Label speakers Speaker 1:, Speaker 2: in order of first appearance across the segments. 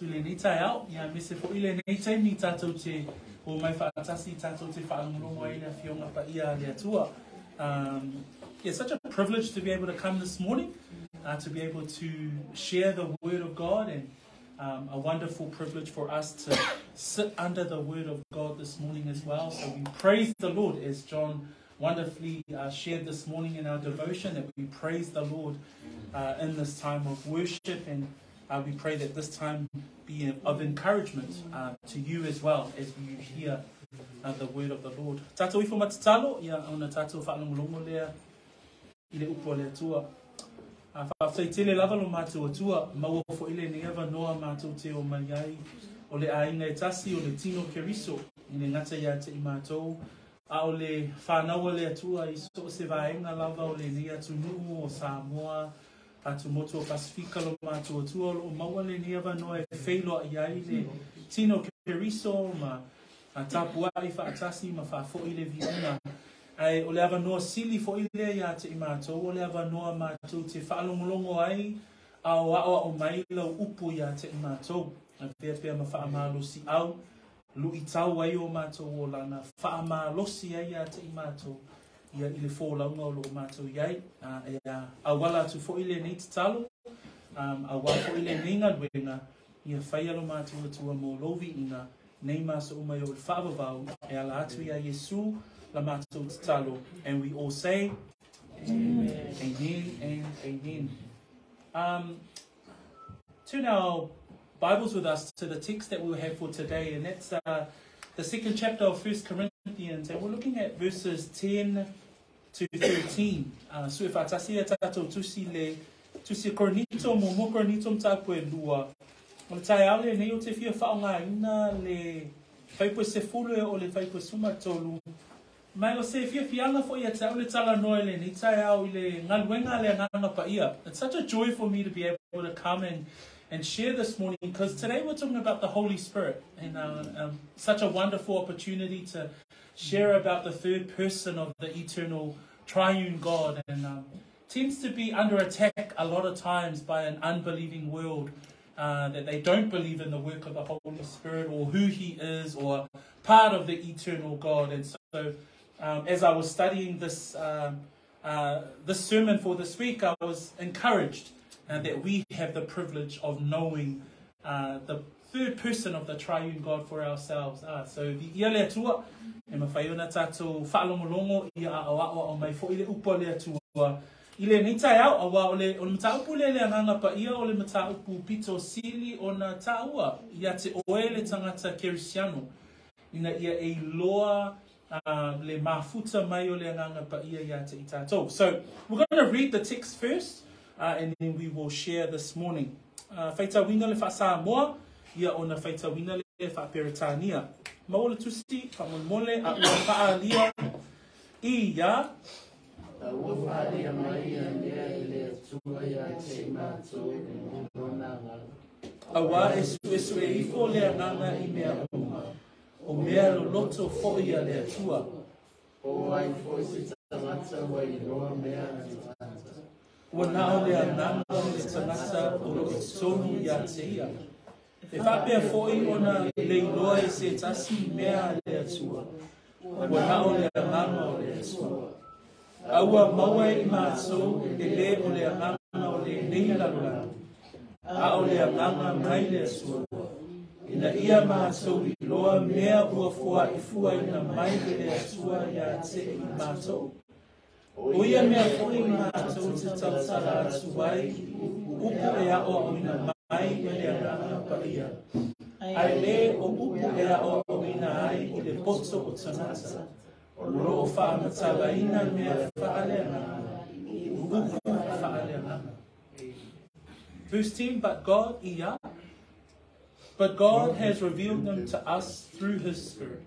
Speaker 1: le ni tai au ia me se fo ile nei tai ni tatou te o mai whaatasi tatou te whaangulongo ai na whionga pa ia le atua. It's such a privilege to be able to come this morning, to be able to share the Word of God, and a wonderful privilege for us to sit under the Word of God this morning as well. So we praise the Lord, as John wonderfully shared this morning in our devotion, that we praise the Lord in this time of worship, and we pray that this time be of encouragement to you as well as you hear the word of the Lord. Tātou ifo matatalo, ia ona tātou whaalongolongo lea I le upo lea tua. Whawhaitele lava lo mātou atua, maua fo ile ni ewa noa mātou te o mai ai, o le ainga e tasi o le tino keriso, I le ngata ia te I mātou, a o le whānaua lea tua I so se vaenga lava o le ni atu nuu o Samoa, atu moto o Pasifika lo mātou atua, o maua le ni ewa noa e whailo I ai le tino keriso, ma a tapua I whaatasi, ma whaafo I le viuna. Ai o le ava noa sili fo I le ia te I mātou, o le ava noa mātou te whaalongolongo ai, a o mai lau upu ia te I mātou. A pēr ma whaamalosi au, lu I tau ai o mātou o lana, whaamalosi ai ia te I mātou, ia I le fōlaunga o lo mātou iai, a wala tu fo I le nei te talo, a wala fo I le nei ngā luenga, ia whaialo mātou atua mō lovi inga, nei māsa o mai o le whaavavau, e ala atu ia Yesu, la mātou te talo, and we all say, Amen, Amen, and Amen. Turn our Bibles with us to the text that we'll have for today, and that's the second chapter of 1 Corinthians, and we're looking at verses 10 to 13. So if I tasi tato tusi Korinito mo Korinito mtapu e lua, o le tai ale nei o te fia whaonga ina le whaipo se fulu o le whaipo suma tolu. Mai o se fia fianga fo ia tau le tala noe le ni tai au I le galuega le Agaga Paia. It's such a joy for me to be able to come and share this morning, because today we're talking about the Holy Spirit, and such a wonderful opportunity to share about the third person of the eternal triune God, and tends to be under attack a lot of times by an unbelieving world, that they don't believe in the work of the Holy Spirit or who He is or part of the eternal God. And so as I was studying this sermon for this week, I was encouraged that we have the privilege of knowing the third person of the triune God for ourselves. So ia lea tua, e mawhaiona tātou whaalongolongo ia o mai fo I le upo lea tua. I le ni tai au awa o le mataupu le Agaga Paia o le mataupu pito sili o na taua ia te oe le tangata kerisiano. Ina ia e loa le mafuta mai o le Agaga Paia ia te itatou. So we're going to read the text first, and then we will share this morning. Whaitawina le whaasamoa, ia o na whaitawina le whaaperetania. Maola tusi, whamomole, a ua paalia, ia, awa esu e ifo le Agaga I mea uma, o mea lo loto fo ia le atua. O ai fo si tangata wa I loa mea ni tangata. Ua nao le Agaga le tangata o lo sonu ia te ia. E whapea foi ona le iloa e se tasi mea le atua. Ua nao le Agaga o le atua. Aua maua I mātou e le o le Agaga o le nei lalula. A o le Agaga mai le atua. Ina ia mātou I loa mea ua fua I fua ina mai le atua ia te I mātou. O ia mea fua I mātou te tautara atu ai, upu e a o ina mai le Agaga Paia. Ai le o upu e a o ina ai I le poto o tangata. O loo whaamatawa ina mea whaaleanga, upu whaaleanga. Verse 10, But God has revealed them to us through His Spirit.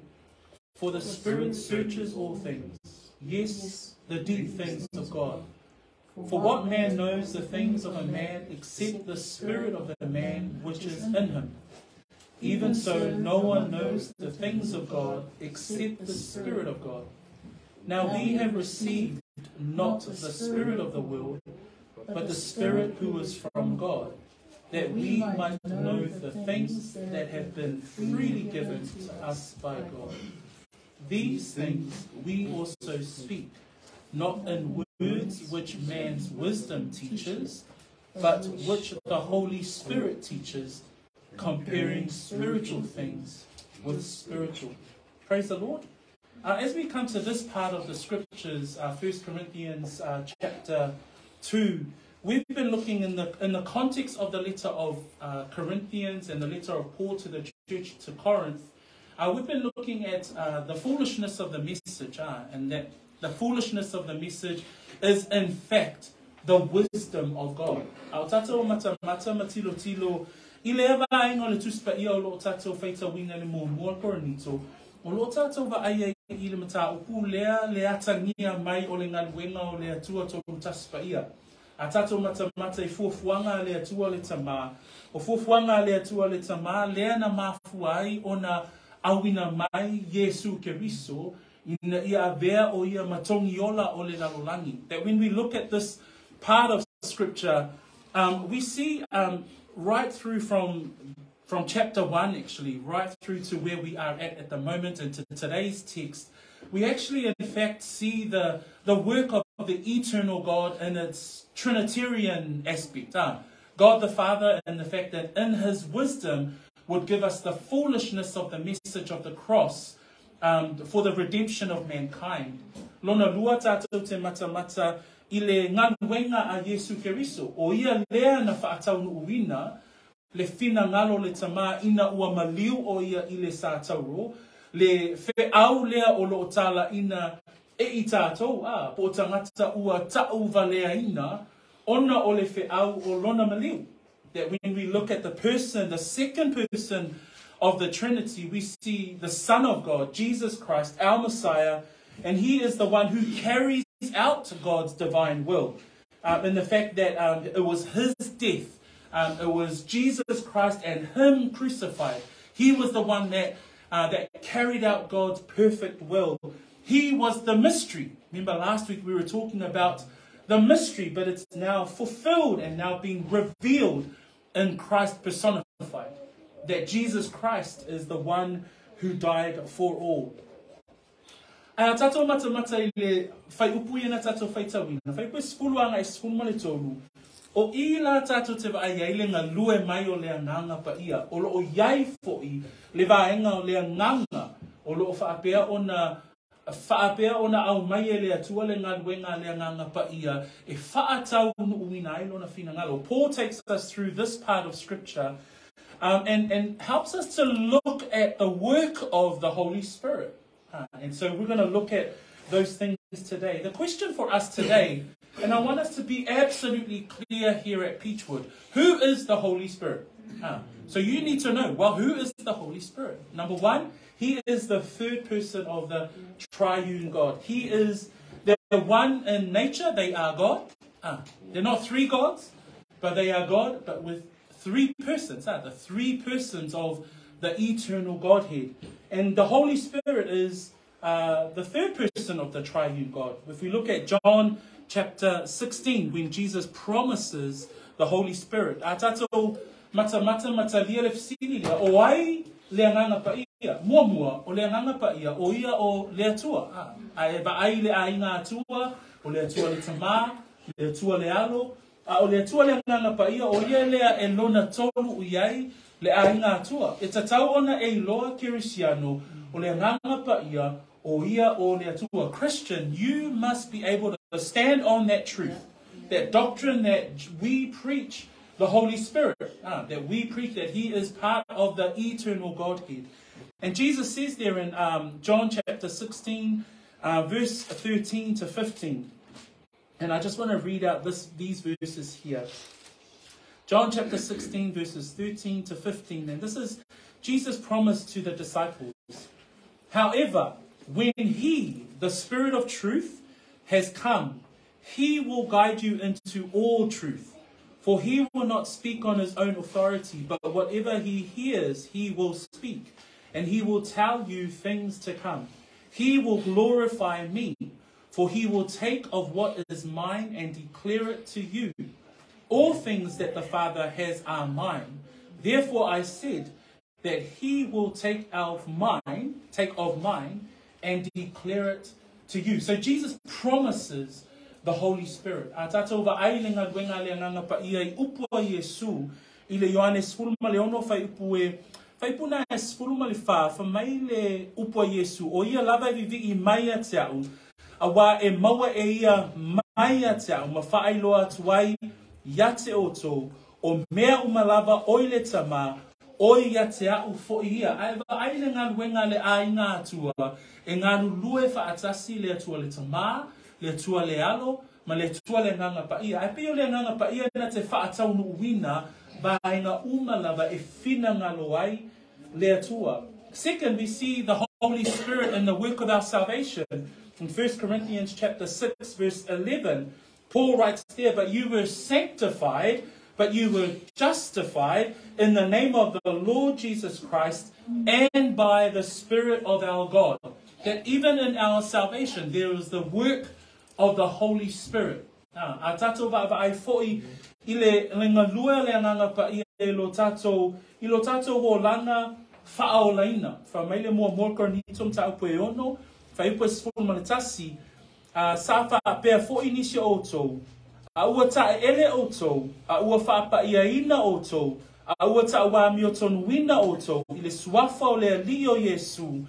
Speaker 1: For the Spirit searches all things, yes, the deep things of God. For what man knows the things of a man except the spirit of the man which is in him? Even so, no one knows the things of God except the Spirit of God. Now we have received not the spirit of the world, but the Spirit who is from God, that we might know the things that have been freely given to us by God. These things we also speak, not in words which man's wisdom teaches, but which the Holy Spirit teaches, comparing spiritual things with spiritual. Praise the Lord. As we come to this part of the scriptures, 1 Corinthians chapter 2, we've been looking in the context of the letter of Corinthians and the letter of Paul to the church to Corinth. We've been looking at the foolishness of the message, and that the foolishness of the message is in fact the wisdom of God. Tātou mata matilo tilo I le ava inga le tuspa ia o lo tātou feita winga le mua Korinito. O lo tātou va aia I le mata upu lea le atangia mai o le galuega o le atua tolu taspa ia. A tātou mata I fuafuanga le atua le tama. O fuafuanga le atua le tama lea na mafuai o na awina mai Yesu Keriso ina ia avea o ia matongiola o le lalolangi. That when we look at this part of scripture, we see right through from chapter 1 actually, right through to where we are at the moment and to today's text, we actually in fact see the work of the eternal God in its Trinitarian aspect. God the Father, and the fact that in his wisdom would give us the foolishness of the message of the cross for the redemption of mankind. Lona lua tātou te mata I le galuega a Yesu Keriso, o ia lea na whaatau uina, le fina ngalo le tama ina ua maliu o ia I le sātauro, le wheau lea o lo tala ina I tātou, po tangata ua tau valea ina, ona o le wheau o lona maliu. That when we look at the person, the second person of the Trinity, we see the Son of God, Jesus Christ, our Messiah, and he is the one who carries out God's divine will. In the fact that it was his death, it was Jesus Christ and him crucified. He was the one that carried out God's perfect will. He was the mystery. Remember last week we were talking about the mystery, but it's now fulfilled and now being revealed in Christ personified. That Jesus Christ is the one who died for all. Tātou mata I le whai upu ia na tātou whai tawina. Whai koe spuluanga I spulu male tonu. O I la tātou te wa ai le ngā lue mai o lea nganga pa ia. O lo o iai fo'i le vaenga o lea nganga. O lo o whaapea o na au mai e lea tua le ngā luenga lea nganga pa ia. E whaatau unu uina ai lona whina ngalo. Paul takes us through this part of scripture and helps us to look at the work of the Holy Spirit. And so we're going to look at those things today. The question for us today, and I want us to be absolutely clear here at Peachwood, who is the Holy Spirit? So you need to know, well, who is the Holy Spirit? Number one, he is the third person of the triune God. He is the one in nature. They are God. They're not three gods, but they are God, but with three persons. The three persons of the eternal Godhead. And the Holy Spirit is the third person of the triune God. If we look at John chapter 16, when Jesus promises the Holy Spirit, tātou mata lia le fsililia, o ai le anganga pa ia, mua, o le anganga pa ia, o ia o le atua. Ba ai le ainga atua, o le atua le tama, le atua le alo, o le atua le anganga pa ia, o ia lea e lona tolu uiai, le ainga atua. E tatau ona e loa kerisiano, o le anganga pa ia, o ia o le atua. Christian, you must be able to stand on that truth, that doctrine that we preach, the Holy Spirit, that we preach that he is part of the eternal Godhead. And Jesus says there in John chapter 16, verse 13 to 15. And I just want to read out these verses here. John chapter 16, verses 13 to 15. And this is Jesus' promise to the disciples. However, when he, the Spirit of truth, has come, he will guide you into all truth. For he will not speak on his own authority, but whatever he hears, he will speak. And he will tell you things to come. He will glorify me, for he will take of what is mine and declare it to you. All things that the Father has are mine. Therefore I said that he will take of mine, and declare it to you. So Jesus promises the Holy Spirit. Atatova ailinga gwenga le nganga pa ia I upo Yesu ile Yohanes fulma leono fa ipue fa ipuna es fulma le fa maile upo Yesu o ia lava vivi I maia tau awa e maua e ia maia tau ma fa ailoa tuai yate oto o mea umalava oile tama oi yate au fo ia aiva ailinga gwenga le ainga atua e nganu lue fa atasi le atua le tama le tua le alo, ma le tua le nganga paia. Ai pio le nganga paia na te whaatau no uina, ba inga umalava e fina ngalo ai le tua. Second, we see the Holy Spirit in the work of our salvation. In 1 Corinthians chapter 6, verse 11, Paul writes there, but you were sanctified, but you were justified in the name of the Lord Jesus Christ and by the Spirit of our God. That even in our salvation, there is the work of the Holy Spirit. A tato va ai foi ile lenga lua le nganga pa I lo tato ho langa faolaina fa mele mo Korinito ta upeono fa ipes formaltasi sa fa pe foi inisio auto a ua ta ele auto a ua fa pa ina auto a ua ta wa mioton wina auto ile swafa o le lio Yesu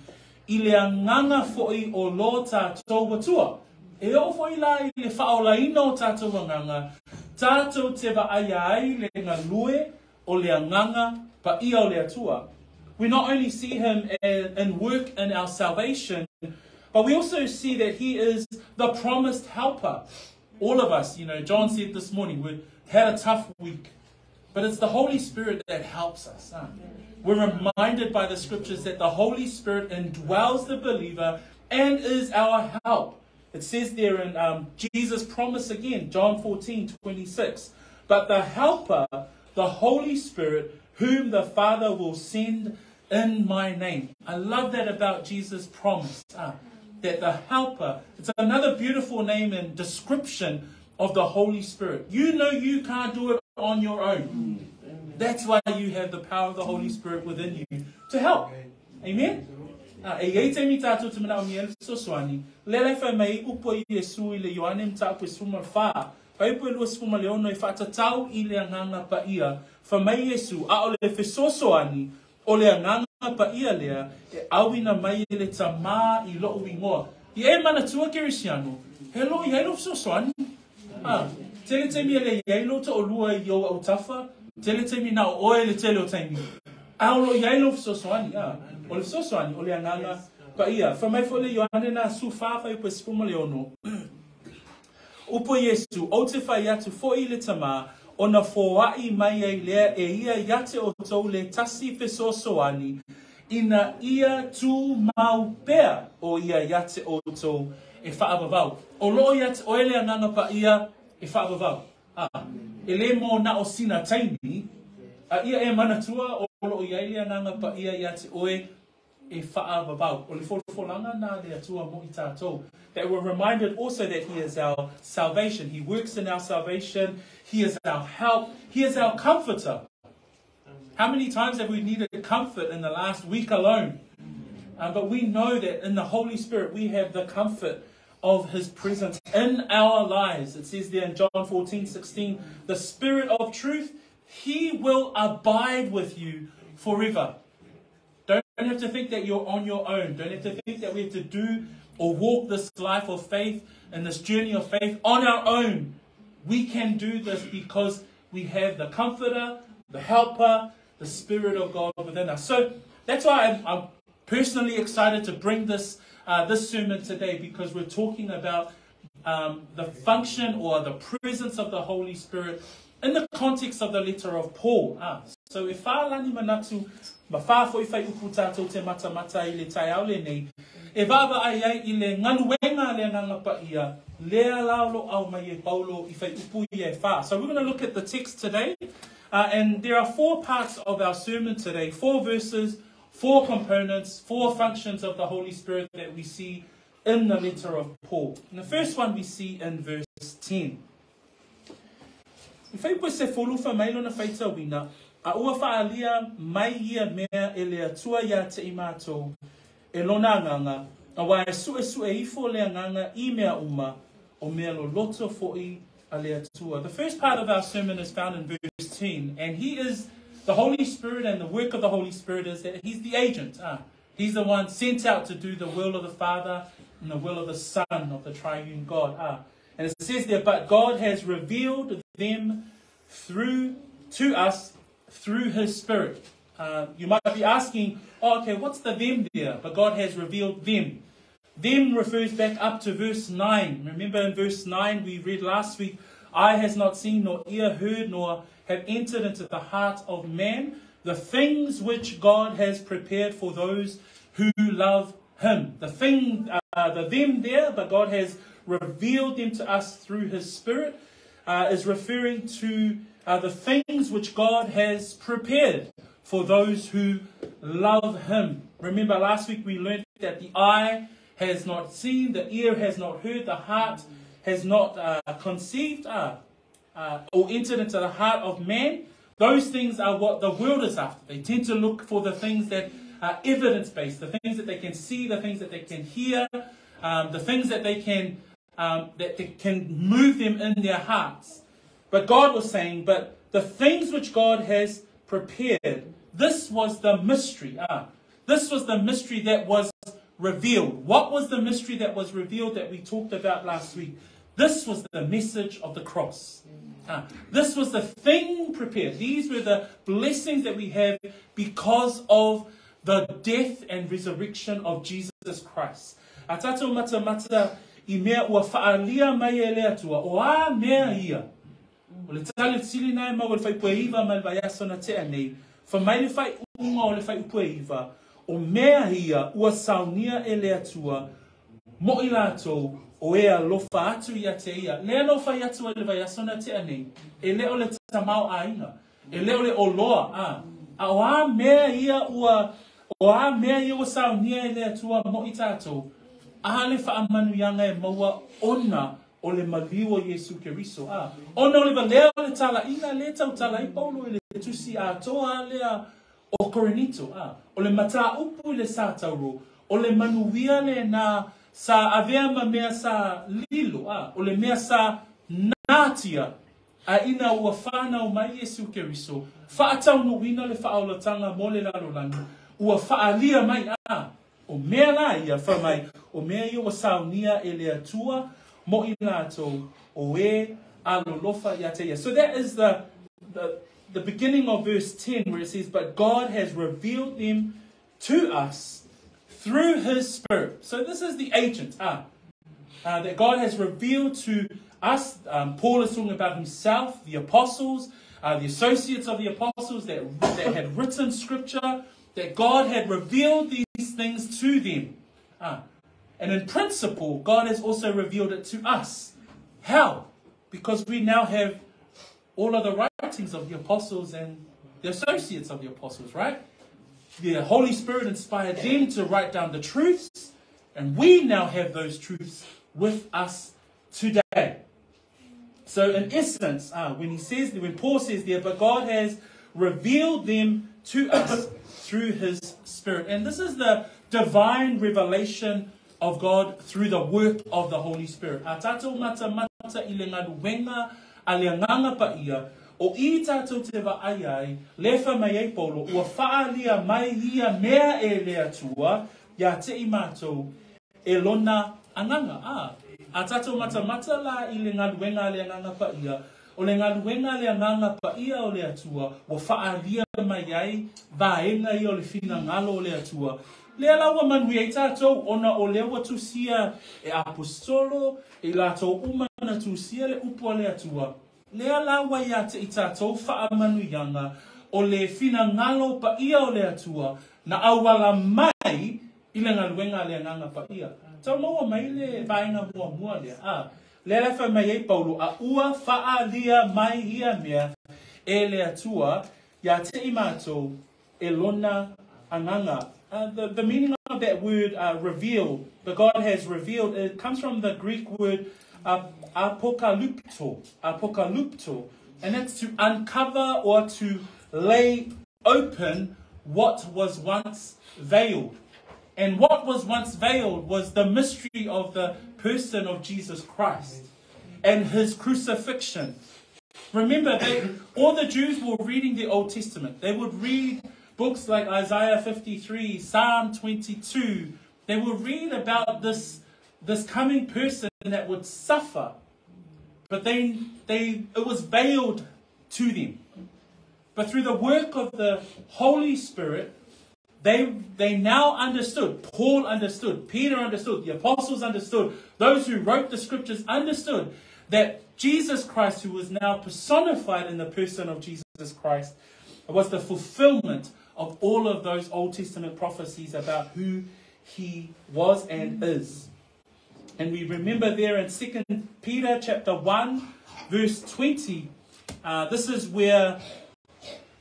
Speaker 1: ile nganga foi o lota to watua. E o foi la le faola ina o tato nganga. Tato te va ai le ngalue o le nganga pa ia o le atua. We not only see him in work in our salvation, but we also see that he is the promised helper. All of us, you know, John said this morning, we had a tough week, but it's the Holy Spirit that helps us. We're reminded by the scriptures that the Holy Spirit indwells the believer and is our help. It says there in Jesus' promise again, John 14:26. But the helper, the Holy Spirit, whom the Father will send in my name. I love that about Jesus' promise. That the helper, it's another beautiful name and description of the Holy Spirit. You know you can't do it on your own. That's why you have the power of the Holy Spirit within you to help. Amen? E eite mi tātou te mana o mi elso soani. Lele whai mai upo I Yesu I le Ioane mta upo suma wha. Whai upo lua suma leono I whatatau I le anganga pa ia. Wha mai Yesu a o le whesosoani o le anganga pa ia lea e awina mai le tamā I loo ingoa. I e mana tua kerisiano. Hello, I hailo whesosoani. Tele te mi le yailo ta o lua I o au tafa. Tele te mi na o oe le tele o taimi. Aolo I hailo whesosoani. O le sosoani, o le anganga pa ia. Wha mai fo le Ioane na su whawha I pes puma le ono. Upo Yesu, o te whai atu fo I le tamā, o na fōai mai ai lea e ia iate o tau le tasi whesosoani, ina ia tū mau pea o ia iate o tau e whaabavau. O loo iate o ele anganga pa ia e whaabavau. E le mo na o sina taimi, a ia e manatua o loo ia ele anganga pa ia iate oe e whaabavau. O le wholanga na le atua mo I tātou. That we're reminded also that he is our salvation. He works in our salvation. He is our help. He is our comforter. How many times have we needed comfort in the last week alone? But we know that in the Holy Spirit we have the comfort of his presence in our lives. It says there in John 14:16, the Spirit of truth, he will abide with you forever. Don't have to think that you're on your own. Don't have to think that we have to do or walk this life of faith and this journey of faith on our own. We can do this because we have the Comforter, the Helper, the Spirit of God within us. So that's why I'm personally excited to bring this sermon today, because we're talking about the function or the presence of the Holy Spirit in the context of the letter of Paul. So if lani manatu mafafo I fai upu tātou te mata I le tai au le nei, e vava ai I le ngaluenga le nganga pa ia, lea laulo au mai e paulo I fai upu I e wha. So we're going to look at the text today, and there are 4 parts of our sermon today, 4 verses, 4 components, 4 functions of the Holy Spirit that we see in the letter of Paul. And the first one we see in verse 10. I whai koe se wholuwha mai lona whaitawina, a ua whaalia mai ia mea e le atua ia te imato e lona nganga, a wai sue ifo le nganga I mea uma o mea lo loto fo'i a le atua. The first part of our sermon is found in verse 10, and he is the Holy Spirit, and the work of the Holy Spirit is that he's the agent. He's the one sent out to do the will of the Father and the will of the Son of the triune God. And it says there, but God has revealed them to us through his Spirit. You might be asking, oh, okay, what's the them there? But God has revealed them. Them refers back up to verse 9. Remember in verse 9 we read last week, eye has not seen, nor ear heard, nor have entered into the heart of man the things which God has prepared for those who love him. The them there, but God has revealed them to us through his Spirit, is referring to the things which God has prepared for those who love him. Remember last week we learned that the eye has not seen, the ear has not heard, the heart has not conceived or entered into the heart of man. Those things are what the world is after. They tend to look for the things that are evidence-based, the things that they can see, the things that they can hear, the things that they can move them in their hearts. But God was saying, but the things which God has prepared, this was the mystery. This was the mystery that was revealed. What was the mystery that was revealed that we talked about last week? This was the message of the cross. This was the thing prepared. These were the blessings that we have because of the death and resurrection of Jesus Christ. A tātou mata I mea ua whaalia mai e lea tua, o a mea ia. O le tale tili nai mau le whai pueiva mai le vaiasona te anei, wha mai le whai unga o le whai pueiva, o mea ia ua saunia e lea tua, mo I lātou o ea lofa atu ia te ia. Lea lofa I atu le vaiasona te anei, e leo le tamau ainga, e leo le oloa, a o a mea ia ua saunia e lea tua mo I tātou, ale whaamanu yanga e maua ona o le maliwa Yesu Keriso. Ona o le valea le tala ina le tau tala I paulo le tusi a toa lea o Korinito. O le mata upu le sa tauro. O le manuia le na sa avea ma mea sa lilo. O le mea sa natia. A ina ua whana o mai Yesu Keriso. Whaatau no wina le whaaulatanga mo le lalolani. Ua whaalia mai o mea la ia whamai, o mea ia wa saunia e le atua, mo I lātou, o e alolofa ia te ia. So that is the beginning of verse 10 where it says, but God has revealed them to us through his Spirit. So this is the agent that God has revealed to us. Paul is talking about himself, the apostles, the associates of the apostles that had written scripture, that God had revealed these things to them. And in principle, God has also revealed it to us. How? Because we now have all of the writings of the apostles and the associates of the apostles, right? The Holy Spirit inspired them to write down the truths, and we now have those truths with us today. So in essence, when Paul says there, but God has revealed them to us through his Spirit. And this is the divine revelation of God through the work of the Holy Spirit. A tātou mata I le galuega a le Agaga Paia, o I tātou te waaiai, le whamai ei paulo, ua whaalia mai ia mea e le atua, ia te I mātou, e lona anganga. A tātou mata la I le galuega a le Agaga Paia, o le galuega le Agaga Paia o le atua, ua whaalia mai ai, vaenga I o le whina ngalo o le atua. Le alawa manui e tātou, ona o lewa tusia e apostolo, e lātou umana tusia le upua le atua. Le alawa ia te I tātou wha manuyanga, o le whina ngalo paia o le atua, na awala mai I le galuega le Agaga Paia. Tau maua mai le vaenga mua lea. Le lefa mai e paulo, a ua whaalia mai ia mea, e le atua, ia te I mātou, e lona anganga. The meaning of that word reveal, but God has revealed, it comes from the Greek word apokalypto, And that's to uncover or to lay open what was once veiled. And what was once veiled was the mystery of the person of Jesus Christ and his crucifixion. Remember, all the Jews were reading the Old Testament. They would read books like Isaiah 53, Psalm 22. They would read about this coming person that would suffer. But it was veiled to them. But through the work of the Holy Spirit, they now understood. Paul understood. Peter understood. The apostles understood. Those who wrote the scriptures understood that Jesus Christ, who was now personified in the person of Jesus Christ, was the fulfillment of all of those Old Testament prophecies about who he was and is. And we remember there in 2 Peter chapter 1, verse 20, this is where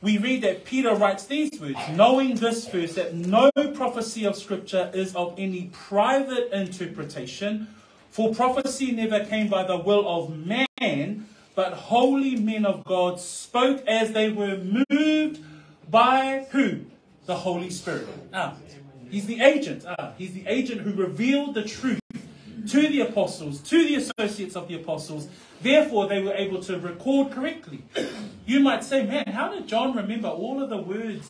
Speaker 1: we read that Peter writes these words, knowing this first, that no prophecy of Scripture is of any private interpretation, for prophecy never came by the will of man, but holy men of God spoke as they were moved by who? The Holy Spirit. He's the agent. He's the agent who revealed the truth to the apostles, to the associates of the apostles. Therefore, they were able to record correctly. You might say, man, how did John remember all of the words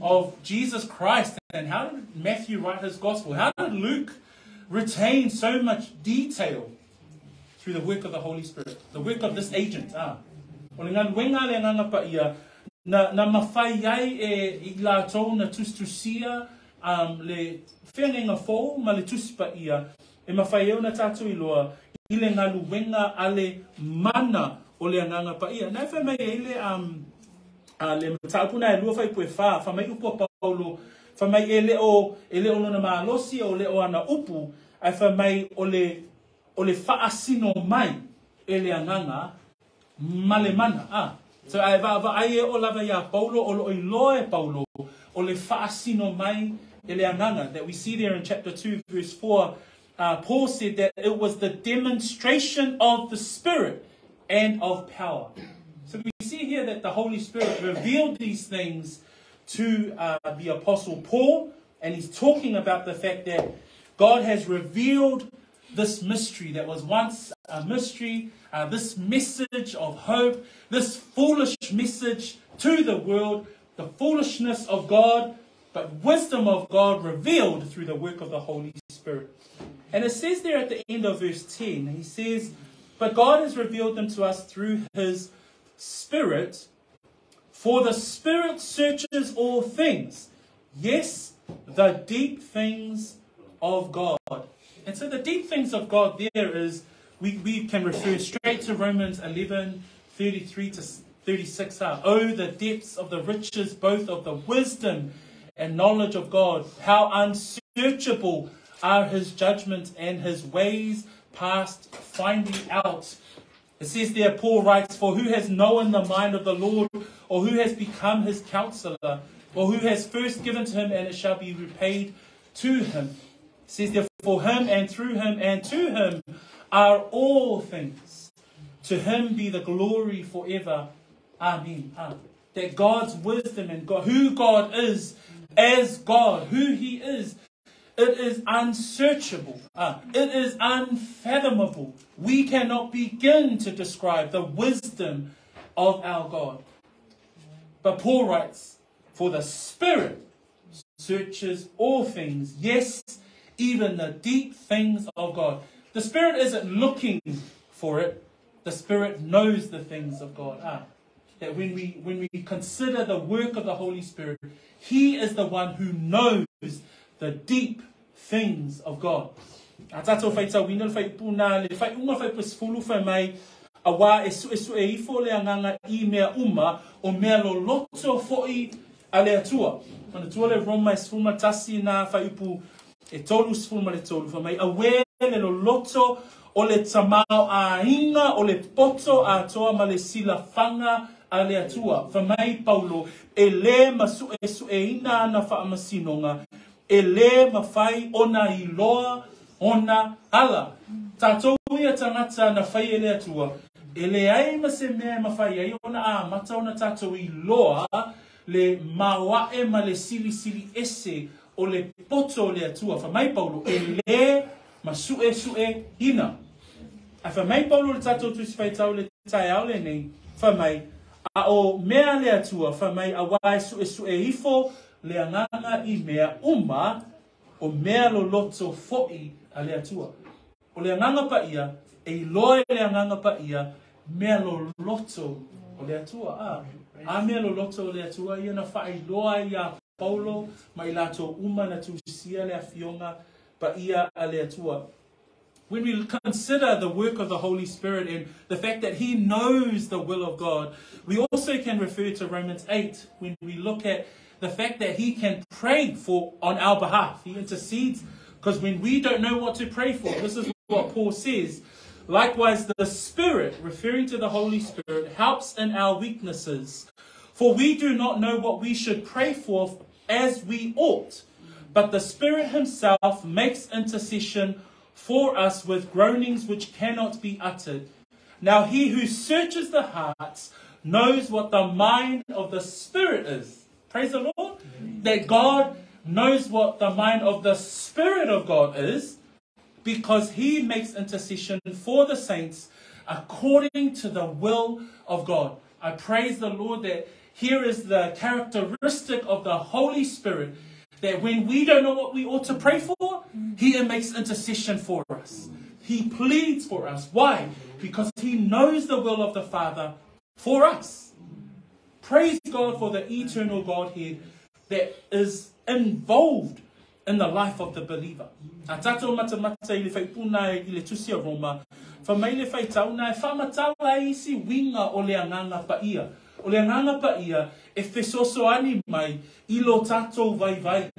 Speaker 1: of Jesus Christ? And how did Matthew write his gospel? How did Luke retain so much detail? Through the work of the Holy Spirit, the work of this agent. Na mawhai ai I lātou na tustusia le whenenga fōu ma le tuspa ia e mawhai au na tātou I loa I le ngalu wenga ale mana o le anganga pa ia. Nai whai mai e le mataupuna e lua whai pue wha mai upo Paulo whai mai e leo na maalosi o leo ana upu ai whai mai o le whaasino mai e le anganga ma le mana. So ai e o lava ia Paulo o lo iloe Paulo o le whaasino mai e le anganga that we see there in chapter 2 verse 4. Paul said that it was the demonstration of the Spirit and of power. So we see here that the Holy Spirit revealed these things to the Apostle Paul, and he's talking about the fact that God has revealed this mystery that was once a mystery, this message of hope, this foolish message to the world, the foolishness of God, but wisdom of God revealed through the work of the Holy Spirit. And it says there at the end of verse 10, he says, but God has revealed them to us through his Spirit, for the Spirit searches all things. Yes, the deep things of God. And so the deep things of God there is, we can refer straight to Romans 11, 33 to 36. Oh, the depths of the riches, both of the wisdom and knowledge of God. How unsearchable are his judgments and his ways past finding out. It says there, Paul writes, for who has known the mind of the Lord, or who has become his counselor, or who has first given to him, and it shall be repaid to him. It says there, for him and through him and to him are all things. To him be the glory forever. Amen. That God's wisdom and God, who God is as God, who he is, it is unsearchable. It is unfathomable. We cannot begin to describe the wisdom of our God. But Paul writes, for the Spirit searches all things. Yes, even the deep things of God. The Spirit isn't looking for it. The Spirit knows the things of God. That when we consider the work of the Holy Spirit, he is the one who knows the deep things of God. Atato fai tau wina fai puna le fai unga fai pesfulu fai mai awa esu e ifo le anganga I mea uma o mea lo loto foi ale atua. Mana tua le roma esfuma tasi na fai upu e tolu sfuma le tolu fai mai awe le lo loto o le tamao a inga o le poto a toa ma le sila fanga ale atua. Fai mai Paulo e le masu esu e ina na faa masinonga e le mawhai ona iloa ona ala. Tātou ia tangata na whai ele atua. E le ai ma se mea mawhai ai ona a mata ona tātou I loa le mawae ma le sili sili ese o le poto le atua. Whamai Paulo e le ma sue sue hina. A whamai Paulo le tātou tuisi whaitau le tai au le nei. Whamai a o mea le atua. Whamai a wai sue sue hifo le anganga I mea uma o mea lo loto foi a le atua. O le anganga paia e loe le anganga paia mea lo loto o le atua. A mea lo loto o le atua ia na whae loa ia Paulo mai lato uma na tusia le afionga paia a le atua. When we consider the work of the Holy Spirit and the fact that He knows the will of God, we also can refer to Romans 8 when we look at the fact that He can pray for on our behalf. He intercedes because when we don't know what to pray for, this is what Paul says. Likewise, the Spirit, referring to the Holy Spirit, helps in our weaknesses. For we do not know what we should pray for as we ought, but the Spirit Himself makes intercession for us with groanings which cannot be uttered. Now He who searches the hearts knows what the mind of the Spirit is. Praise the Lord. That God knows what the mind of the Spirit of God is, because He makes intercession for the saints according to the will of God. I praise the Lord that here is the characteristic of the Holy Spirit, that when we don't know what we ought to pray for, He makes intercession for us. He pleads for us. Why? Because He knows the will of the Father for us. Praise God for the eternal Godhead that is involved in the life of the believer. A tātou matamata I le whaipuna I le tusia Roma. Whamai le whaitauna e whamatala isi winga o le anganga paia. O le anganga paia e whesosoani mai I lo tātou vai.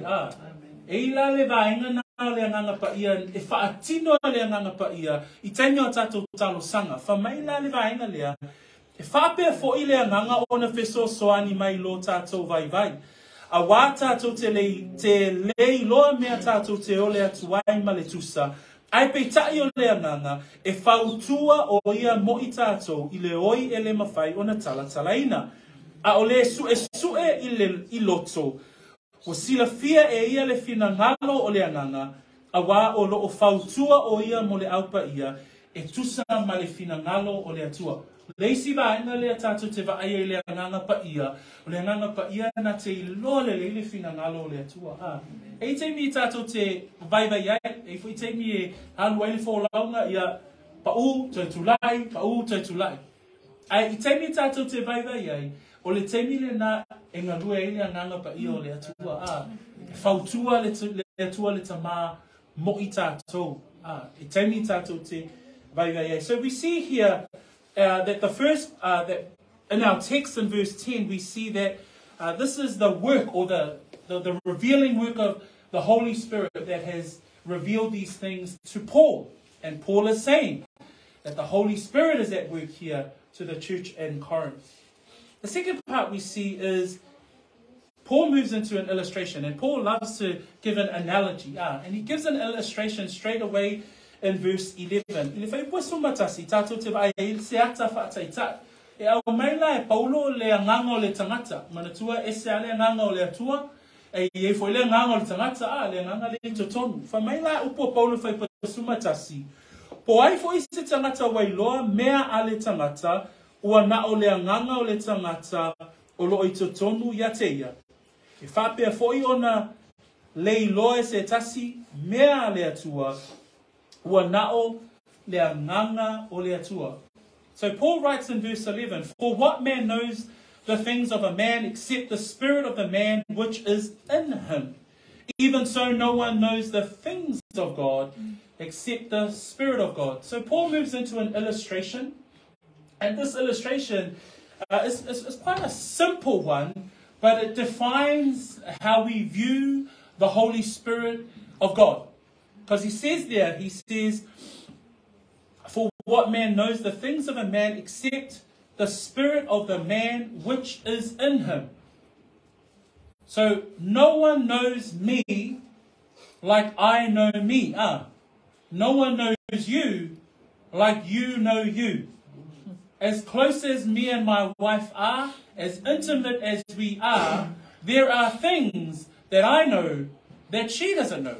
Speaker 1: E la le vaenga na le anganga paia e whaatino le anganga paia I tainga o tātou talo sanga. Whamai la le vaenga lea e whapea fo I le anganga o na whesosoani mai lo tātou vai. A wā tātou te lei loa mea tātou te ole atuai ma le tusa. Ai pei tai o le anganga e whautua o ia mo I tātou I le oi e le mawhai o na talaina. A o le sue I loto. O sila fia e ia le fina ngalo o le anganga. A wā o lo o whautua o ia mo le aupa ia e tusa ma le fina ngalo o le atua. Leisi vaenga le tātou te vaai le anganga paia. O le anganga paia na te ilo le fina ngalo le atua. E te mi tātou te vai ai. E fui te mi e halu ele fo launga ia pau te tulai. Ai te mi tātou te vai ai. O le te mi le na e ngarua e le anganga paia o le atua. Fautua le atua le tama mo I tātou. E te mi tātou te vai ai. So we see here that the first, that in our text in verse 10, we see that this is the work or the revealing work of the Holy Spirit that has revealed these things to Paul. And Paul is saying that the Holy Spirit is at work here to the church in Corinth. The second part we see is Paul moves into an illustration, and Paul loves to give an analogy. And he gives an illustration straight away in verse 11. Ele fai pua sumatasi, tātou te vai e se ata whaataitai. E au maila e Paulo le anganga o le tangata. Manatua e se ale anganga o le atua. E foi le anganga o le tangata, le anganga le totonu. Fa maila upo Paulo fai pua sumatasi. Po ai foi se tangata wailoa mea ale tangata, ua na o le anganga o le tangata o lo I totonu ia teia. E whapea foi ona leiloa se tasi mea le atua, ua nao le anganga o le atua. So Paul writes in verse 11, for what man knows the things of a man except the spirit of the man which is in him? Even so no one knows the things of God except the Spirit of God. So Paul moves into an illustration, and this illustration is quite a simple one, but it defines how we view the Holy Spirit of God. Because he says there, he says, for what man knows the things of a man except the spirit of the man which is in him. So no one knows me like I know me. No one knows you like you know you. as close as me and my wife are, as intimate as we are, there are things that I know that she doesn't know.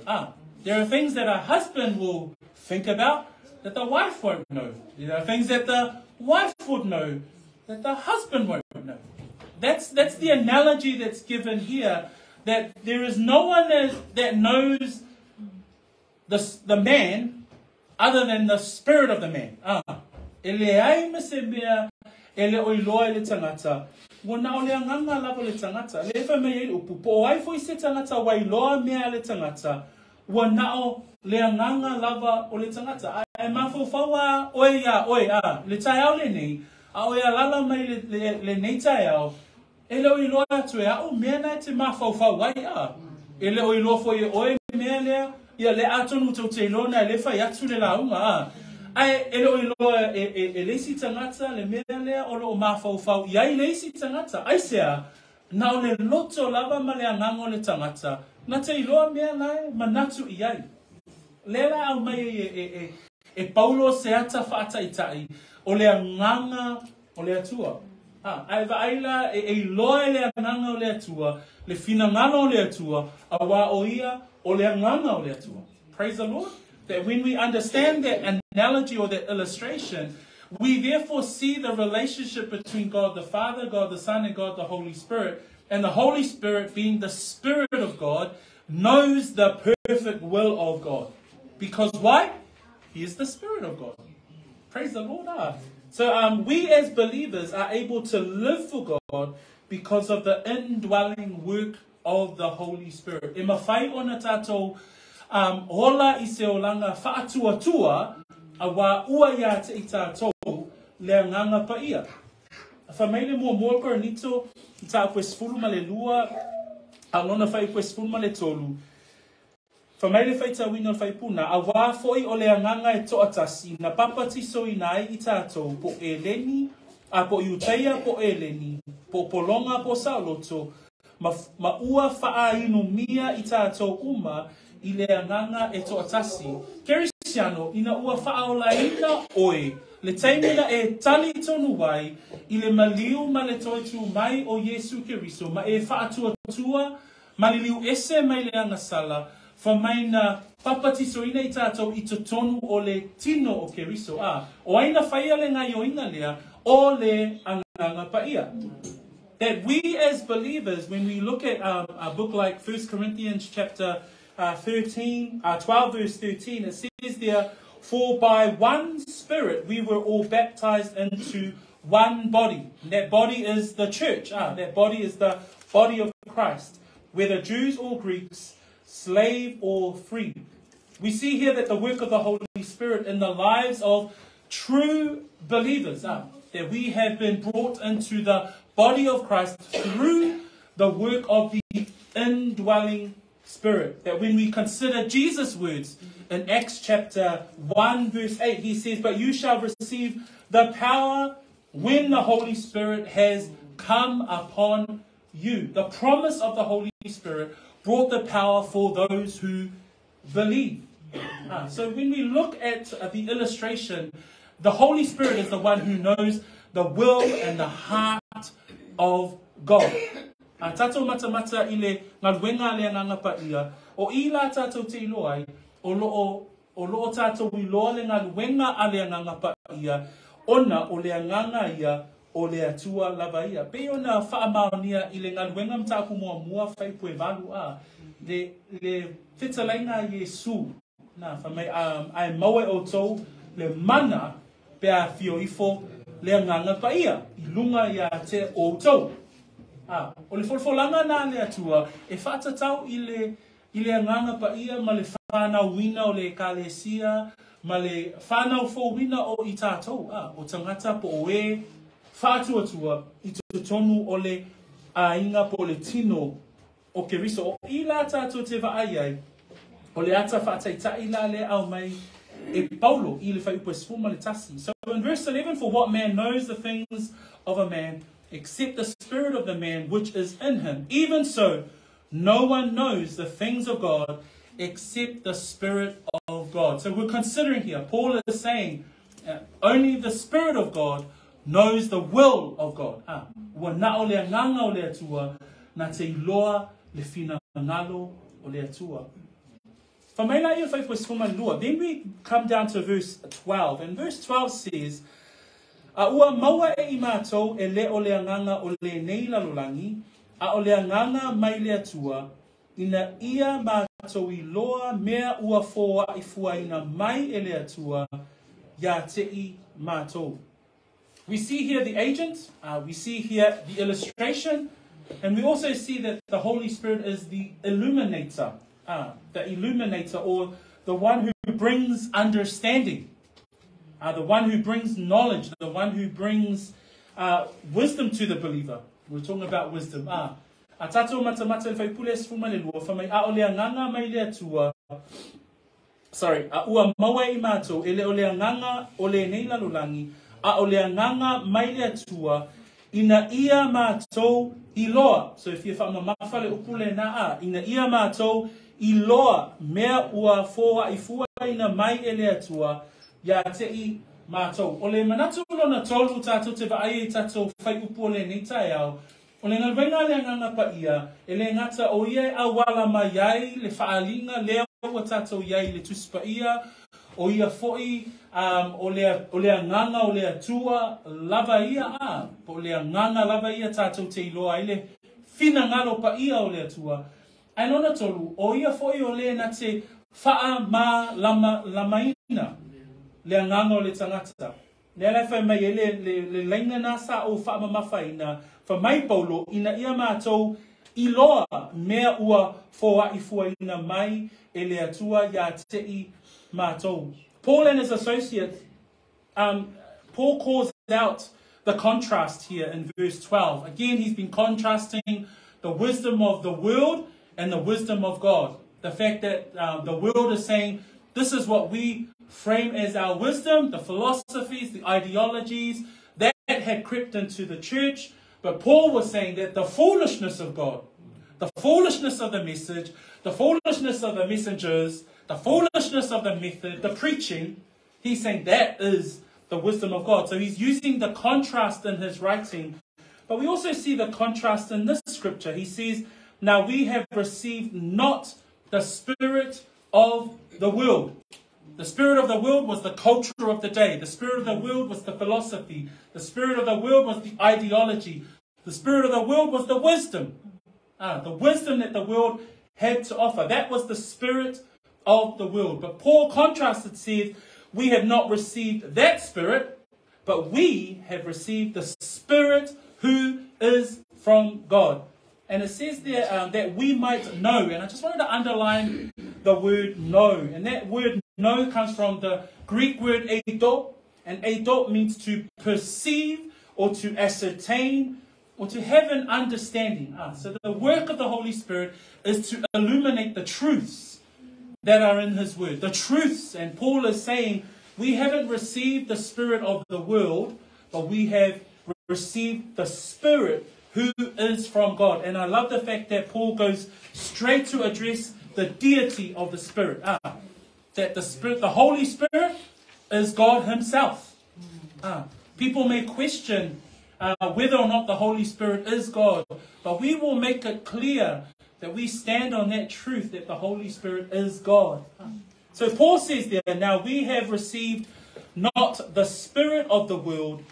Speaker 1: There are things that a husband will think about that the wife won't know. There are things that the wife would know that the husband won't know. That's the analogy that's given here, that there is no one that knows the man other than the spirit of the man. Ele ai mesembea ele oiloa ele tangata. Wana ole anganga lava le tangata. Le fa me ele upupo ai foi se tangata wailoa mea le tangata. Wana o le anganga lava o le tangata. E mafo fawa oia le taiao le nei. A oia lala mai le nei taiao. Ele oiloa atu e au mea nai te mafo fawa ia. Ele oiloa foi oe mea lea. Ia le atonu tau te ilona le fa yatu le launga. Ai ele oiloa e leisi tangata le mea lea o lo mafo fau. Iai leisi tangata. Ai sea na o le loto lava ma le angango le tangata. Na te iloa mea lai manatu iai. Lela au mai e Paulo se ata whaata itai o le anganga o le atua. Ai vaila e iloa le anganga o le atua, le finangana o le atua, a wa o ia o le anganga o le atua. Praise the Lord. That when we understand that analogy or that illustration, we therefore see the relationship between God the Father, God the Son, and God the Holy Spirit. And the Holy Spirit, being the Spirit of God, knows the perfect will of God. Because why? He is the Spirit of God. Praise the Lord. So we as believers are able to live for God because of the indwelling work of the Holy Spirit. E mawhai ona tātou hola I se olanga whaatuatua a wā ua ia te I tātou le Agaga Paia. Whamaile mua mua Korinito I tā koe sfulu ma le lua a lona whai koe sfulu ma le tolu. Whamaile whai tā wina whai puna a wā foi o le Agaga e toatasi na papati so I nai I tātou po e leni a po iuteia po e leni po polonga po sauloto ma ua wha inu mia I tātou uma I le Agaga e toatasi. Kerisiano, ina ua whaola ina oe, le teimina e tali tonu wai, I le maliu ma le toitu mai o Yesu Keriso, ma e whaatua tua, ma le liu ese mai le angasala, fa mai na papati soina I tātou I tonu o le tino o Keriso. O aina whaia le ngai o inga lea, o le Agaga Paia. That we as believers, when we look at a book like 1 Corinthians chapter 12 verse 13, it says there, for by one Spirit we were all baptized into one body. And that body is the church. That body is the body of Christ, whether Jews or Greeks, slave or free. We see here that the work of the Holy Spirit in the lives of true believers, that we have been brought into the body of Christ through the work of the indwelling Spirit. That when we consider Jesus' words in Acts chapter 1 verse 8, he says, but you shall receive the power when the Holy Spirit has come upon you. The promise of the Holy Spirit brought the power for those who believe. So when we look at the illustration, the Holy Spirit is the one who knows the will and the heart of God. Tātou mata I le ngaluenga le Agaga Paia, o I la tātou te iloai, o loo tātou I loa le ngaluenga a le Agaga Paia, ona o le anganga ia, o le atua lava ia. Pe ona whaamaonia I le ngaluenga mtaku mua whai pue valu le whitalainga Yesu, na whamai ai maue o tau, le mana pe a whio ifo le Agaga Paia, I lunga ia te o tau. O le folfolanga na le atua, e whaatatau I le Agaga Paia ma le whanau wina o le ekalesia, ma le whanau fo wina o I tātou, o tangata po oe, whaatuatua I tonu o le ainga po le tino o Keriso. O I la tātou te vaaiai, o le ata whaataitai la le au mai, e Paulo I le whaiupo esfuma le tasi. So in verse 11, for what man knows the things of a man, except the spirit of the man which is in him. Even so, no one knows the things of God except the Spirit of God. So we're considering here, Paul is saying, only the Spirit of God knows the will of God. Ua na o lea nganga o lea tua, na te iloa le fina ngalo o lea tua. Then we come down to verse 12, and verse 12 says, Ua maua e imato e le o lea nganga o le nei lalolangi, a o lea nganga mai lea tua, ina ia mātou I loa mea ua fōa I fuaina mai e lea tua, ya te I mātou. We see here the agent, we see here the illustration, and we also see that the Holy Spirit is the illuminator, or the one who brings understanding, the one who brings knowledge, the one who brings wisdom to the believer. We're talking about wisdom. Ua maua I mātou, ele o lea nganga o le nei lalolangi, a o lea nganga mai lea tua, ina ia mātou I loa. So if you whama mawhale upule na ina ia mātou I loa, mea ua fōa I fuaina mai e lea tua, ya te I mātou. O le manatu lona tolu tātou te vaai e tātou whai upu o le nei tai au, o le ngalwenga le Agaga Paia, e le ngata o ia awala mai ai, le whaalinga, lea ua tātou iai le tuspa ia, o ia foi, o lea nganga, o lea tua, lava ia po lea nganga, lava ia tātou te iloa, i le fina ngalo pa ia o lea tua. Ai nona tolu, o ia foi o lea na te whaa ma lamaina, lea nganga o le tangata. Lea lai whai mai e le laina nasa o whaa ma mawhaina, wha mai paulo, ina ia mātou iloa mea ua fōa I fuaina mai e lea tua ya te I mātou. Paul and his associate, Paul calls out the contrast here in verse 12. Again, he's been contrasting the wisdom of the world and the wisdom of God. The fact that the world is saying, this is what we frame as our wisdom, the philosophies, the ideologies, that had crept into the church. But Paul was saying that the foolishness of God, the foolishness of the message, the foolishness of the messengers, the foolishness of the method, the preaching, he's saying that is the wisdom of God. So he's using the contrast in his writing. But we also see the contrast in this scripture. He says, now we have received not the spirit of the world. The spirit of the world was the culture of the day. The spirit of the world was the philosophy. The spirit of the world was the ideology. The spirit of the world was the wisdom. The wisdom that the world had to offer. That was the spirit of the world. But Paul contrasted, said, we have not received that spirit, but we have received the Spirit who is from God. And it says there that we might know. And I just wanted to underline the word know. And that word know comes from the Greek word eido. And eido means to perceive or to ascertain or to have an understanding. So the work of the Holy Spirit is to illuminate the truths that are in his word. The truths. And Paul is saying we haven't received the spirit of the world, but we have received the Spirit who is from God. And I love the fact that Paul goes straight to address the deity of the Spirit. That the Spirit, the Holy Spirit, is God himself. People may question whether or not the Holy Spirit is God, but we will make it clear that we stand on that truth that the Holy Spirit is God. So Paul says there, now we have received not the spirit of the world,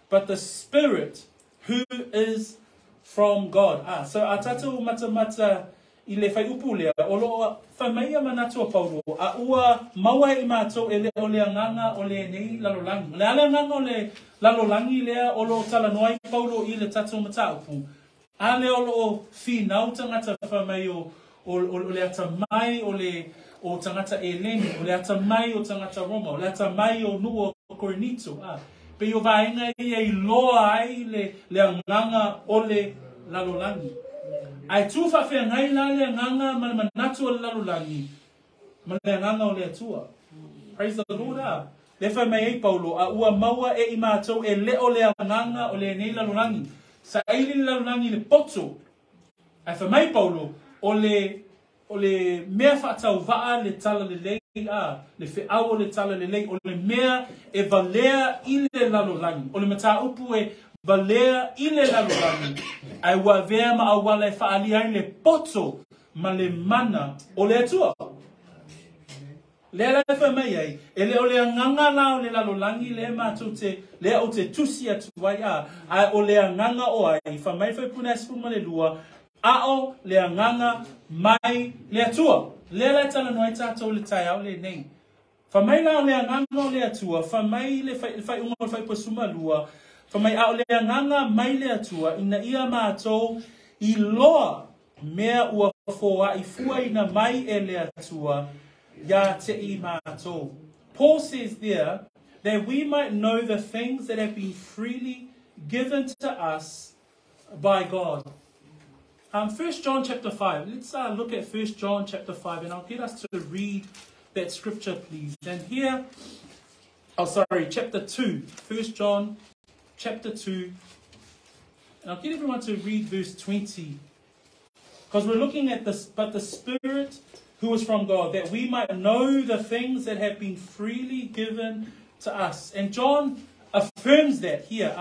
Speaker 1: but the Spirit who is from God. So a tātou mata I le whai upu lea, o loa whamaia manatua Paulo, a ua maua I mātou e le o lea nganga o le nei lalolangi. Le ala nganga o le lalolangi lea o lo tala noai Paulo I le tātou mata upu. A le o lo whinau tangata whamai o le ata mai o tangata e leni, o le ata mai o tangata Roma, o le ata mai o nua o Korinito. Pe o vaenga I loa ai le nganga o le lalolangi. Ai tu fa fe ngai la le nganga manatu o le lalolangi. Ma le nganga o le atua. Praise the Lord. Le fa mai Paulo a ua maua e I mātou e le o le nganga o le nei lalolangi. Sa ai le lalolangi le poto. Ai fa mai Paulo o le o le mea whaatau waa le tala le lei le whiao le tala le lei, o le mea e valea I le lalolangi, o le mata upu e valea I le lalolangi, ai wa vea ma awala e whaalia I le poto ma le mana o le atua. Lea lai wha mai ai, e le o le nganga lao le lalolangi le mātou te, lea o te tusi atuai ai o le nganga o ai, wha mai whai puna e spuma le lua, ao le nganga mai le atua. Lea lai tala noai tātou le tai au le nei. Wha mai lao le nganga o le atua, wha mai le whai unga o whai pasuma lua, wha mai ao le nganga mai le atua, ina ia mātou I loa mea ua whoa I fua ina mai e le atua, ya te I mātou. Paul says there that we might know the things that have been freely given to us by God. 1 John chapter 5. Let's look at 1 John chapter 5, and I'll get us to read that scripture, please. And here, chapter 2. 1 John chapter 2. And I'll get everyone to read verse 20. Because we're looking at this, but the Spirit who is from God, that we might know the things that have been freely given to us. And John affirms that here.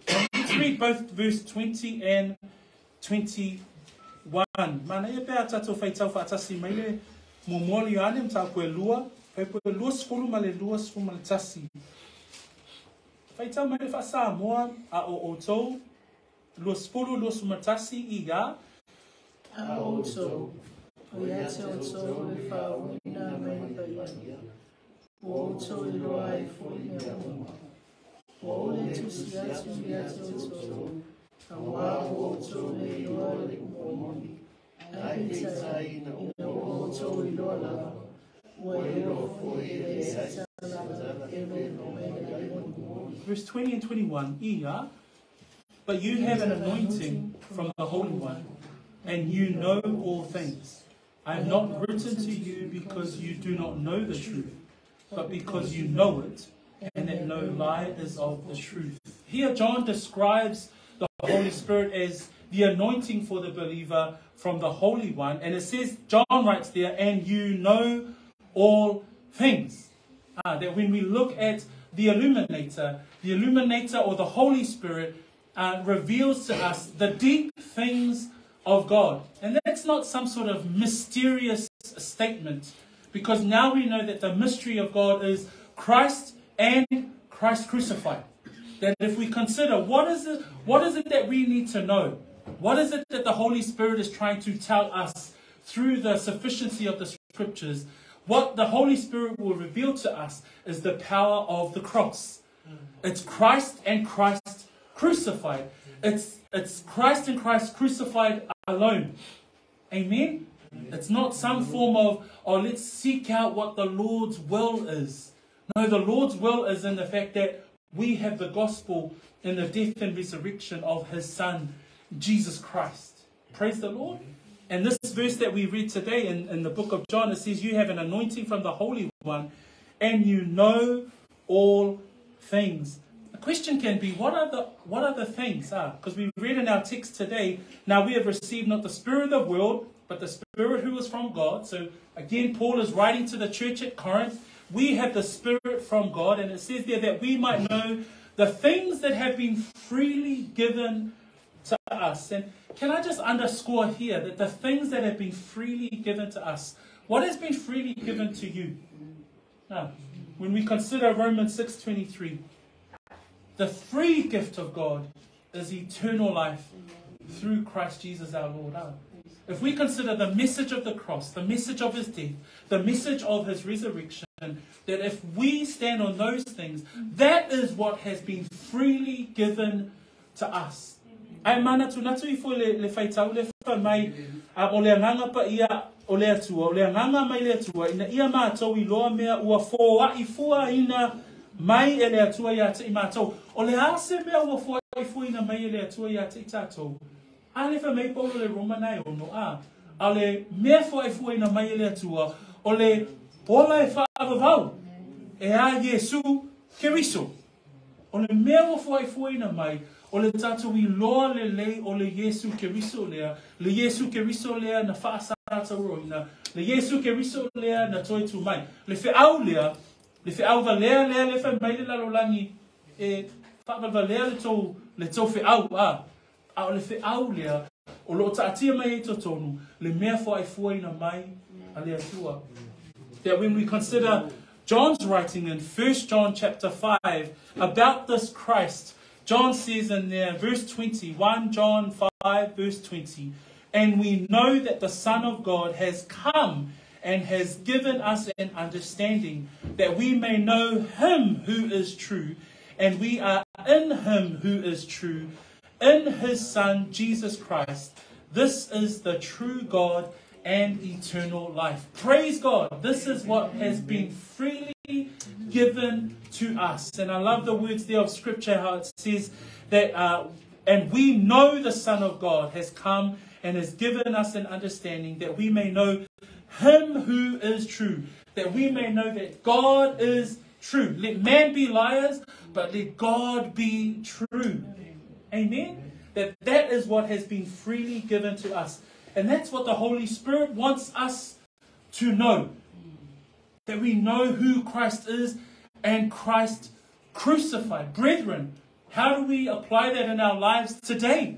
Speaker 1: Let's read both verse 20 and 21. Mana e pea tatou whaitau whaatasi mai le mumoli ane mtau koe lua. Pai koe lua sfulu ma le lua sfulu ma le tasi. Whaitau mai le wha Samoan a o tou. Lua sfulu lua sfulu ma tasi I a.
Speaker 2: A o tou. O ia te o tou le whaawina mai le paia. O tou I loa I fui mea uma. O le tusi atu ia te o tou. A wā o tou le loa le kumoni. Ai te tai ina o tou I loa la. Wa e o fui le satana e me no me le kumoni.
Speaker 1: Verse 20 and 21. Ia. But you have an anointing from the Holy One, and you know all things. I have not written to you because you do not know the truth, but because you know it, and that no lie is of the truth. Here John describes the Holy Spirit as the anointing for the believer from the Holy One. And it says, John writes there, and you know all things. That when we look at the illuminator or the Holy Spirit reveals to us the deep things of God. And that's not some sort of mysterious statement, because now we know that the mystery of God is Christ and Christ crucified. That if we consider what is it that we need to know? What is it that the Holy Spirit is trying to tell us through the sufficiency of the scriptures? What the Holy Spirit will reveal to us is the power of the cross. It's Christ and Christ crucified. It's Christ and Christ crucified alone. Amen? It's not some form of, let's seek out what the Lord's will is. No, the Lord's will is in the fact that we have the gospel in the death and resurrection of His Son, Jesus Christ. Praise the Lord. And this verse that we read today in the book of John, it says, you have an anointing from the Holy One, and you know all things. The question can be, what are the things? Because we read in our text today, now we have received not the spirit of the world, but the Spirit who is from God. So again, Paul is writing to the church at Corinth. We have the Spirit from God, and it says there that we might know the things that have been freely given to us. And can I just underscore here that the things that have been freely given to us, what has been freely given to you? Now, when we consider Romans 6:23, the free gift of God is eternal life through Christ Jesus our Lord. If we consider the message of the cross, the message of His death, the message of His resurrection, that if we stand on those things, that is what has been freely given to us. Ai mana tunatu I fo le whaitau le wha mai o le Agaga Paia o le atua, o le Agaga mai le atua, ina ia mātou I loa mea ua fōa I fua ina mai e le atua ia te I mātou. O le ase mea ua fōa I fua ina mai e le atua ia te I tātou. A le wha mai polo le Roma nai ono a le mea fōa I fua ina mai e le atua, o le ola e wha avavau, e a Yesu Keriso. O le mea ua fōa I fua ina mai, o le tātou I loa le lei o le Yesu Keriso lea, le Yesu Keriso lea na whaasana tātou roina. Le Yesu ke riso lea na toi tu mai. Le fe au lea, le fe au valea lea le fe mai le lalolangi e whavalea le tau fe au a le fe au lea o lo taatia mai e totonu le mea fo ai fuaina mai a lea tua. That when we consider John's writing in 1 John chapter 5 about this Christ, John says in there, verse 20, 1 John 5 verse 20, and we know that the Son of God has come and has given us an understanding that we may know him who is true, and we are in him who is true, in his Son Jesus Christ. This is the true God and eternal life. Praise God. This is what has been freely given to us. And I love the words there of Scripture, how it says that, and we know the Son of God has come and has given us an understanding that we may know him who is true, that we may know that God is true. Let man be liars, but let God be true. Amen? That is what has been freely given to us. And that's what the Holy Spirit wants us to know. That we know who Christ is and Christ crucified. Brethren, how do we apply that in our lives today?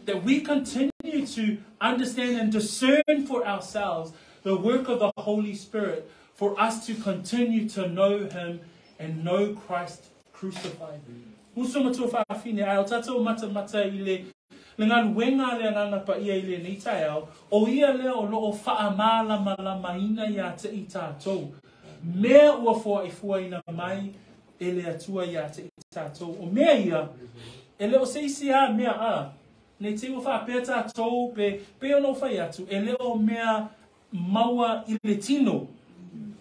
Speaker 1: That we continue to understand and discern for ourselves the work of the Holy Spirit for us to continue to know him and know Christ crucified. Le galuega le Agaga Paia I le nei taeao, o ia lea o loo whaamalama ia te I tātou. Mea ua foaifuaina mai e le atua ia te I tātou. O mea ia, e leo seisia mea a, nei te ua whaapea tātou pe ono whai atu, e leo mea maua I le tino.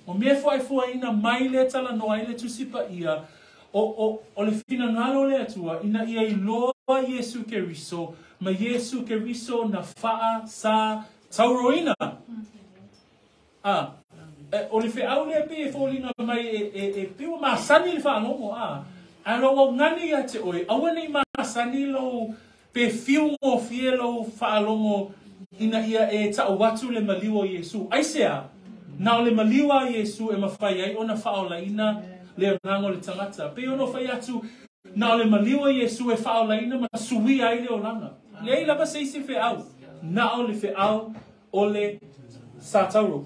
Speaker 1: O mea foaifuaina mai le tala noa I le tusipa ia, o le whina ngalo le atua, ina ia I loa Yesu ke riso, ma Yesu ke riso na faa sa tauroina. O le whiau le pe e wholina mai e piwa maasani le wha longo alo o ngani a te oi, awa nei maasani lo pe fiungo fielo wha longo ina ia e ta watu le maliwa Yesu. Aisea, na o le maliwa Yesu e mawhai ai o na wha o laina le ngango le tangata. Pe ono whai atu na le maliwa Yesu e whaolaina ma sui ai le olanga. Le lava se isi whiau. Na o le whiau o le sātauro.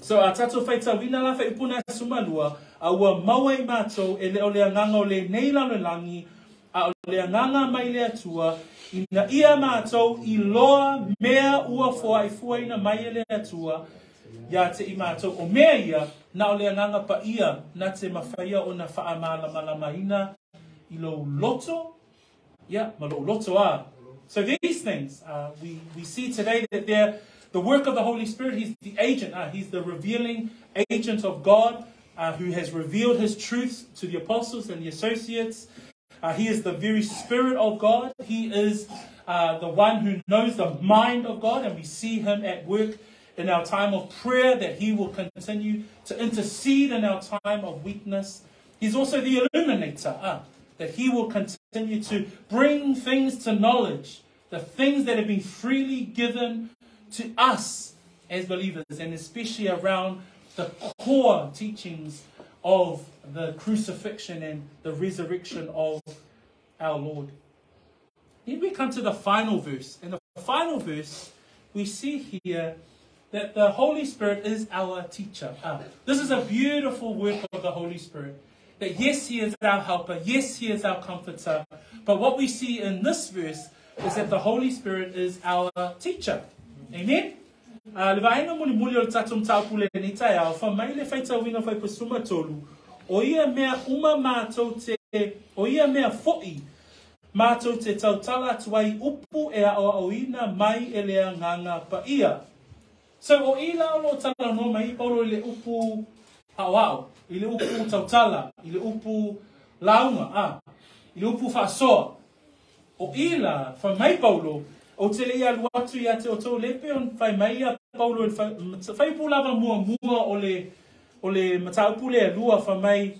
Speaker 1: So a tato whaita wina la wha ipuna sumalua a ua maua I mātou e le o le anganga o le neila le langi a o le anganga mai le atua ina ia mātou I loa mea ua fua I fuaina mai le atua ia te I mātou o mea ia na o le Agaga Paia na te mawhaia o na whaamalama I lo loto. Yeah, ma lo loto a. So these things, we see today that they're the work of the Holy Spirit. He's the agent. He's the revealing agent of God who has revealed his truths to the apostles and the associates. He is the very Spirit of God. He is the one who knows the mind of God, and we see him at work in our time of prayer, that he will continue to intercede in our time of weakness. He's also the illuminator, that he will continue to bring things to knowledge, the things that have been freely given to us as believers, and especially around the core teachings of the crucifixion and the resurrection of our Lord. Then we come to the final verse. In the final verse, we see here that the Holy Spirit is our teacher. This is a beautiful work of the Holy Spirit. That yes, he is our helper. Yes, he is our comforter. But what we see in this verse is that the Holy Spirit is our teacher. Amen? Le vaina muli muli o tatum taupule ni taia fa mai le faita wina fai pasuma tolu. O ia mea uma mātou te, o ia mea fo'i mātou te tautala tuai upu e a o ina mai e le Agaga Paia. So o ila o lo tala no mai paulo le upu hawao, ile upu tautala, ile upu launga, ile upu fasoa. O ila fa mai paulo o te le ia luatu ia te o tau lepe on fai mai a paulo fai pulava mua o le mataupu le lua fa mai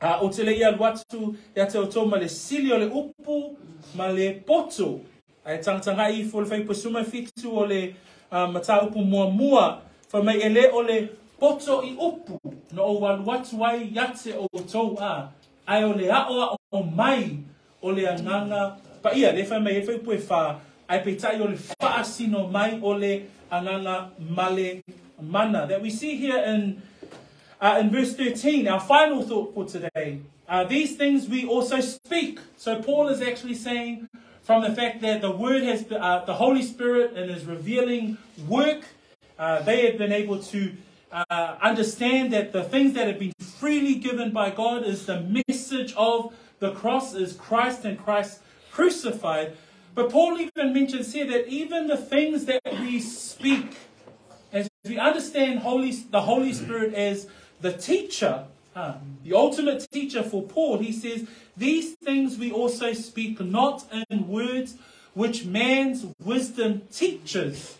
Speaker 1: o te le ia luatu ia te o tau ma le sili o le upu ma le poto ai tangtanga I fo le fai pasuma fitu o le mata upu mua, fa mai ele ole poto I upu, no o waluatuai yate o tou a, ai ole aoa o mai, ole anganga paia, le fa mai e upu e fa, ai petai ole faasino mai ole anganga male mana. That we see here in verse 13, our final thought for today. These things we also speak. So Paul is actually saying from the fact that the word has, the Holy Spirit and his revealing work, they have been able to understand that the things that have been freely given by God is the message of the cross, is Christ and Christ crucified. But Paul even mentions here that even the things that we speak, as we understand the Holy Spirit as the teacher, the ultimate teacher for Paul, he says, these things we also speak not in words which man's wisdom teaches.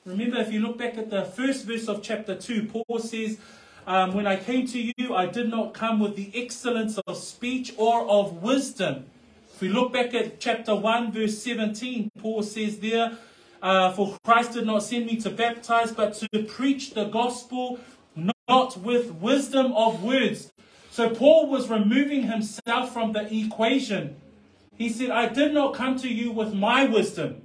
Speaker 1: Remember, if you look back at the first verse of chapter 2, Paul says, when I came to you, I did not come with the excellence of speech or of wisdom. If we look back at chapter 1, verse 17, Paul says there, for Christ did not send me to baptize, but to preach the gospel, not with wisdom of words. So Paul was removing himself from the equation. He said, I did not come to you with my wisdom.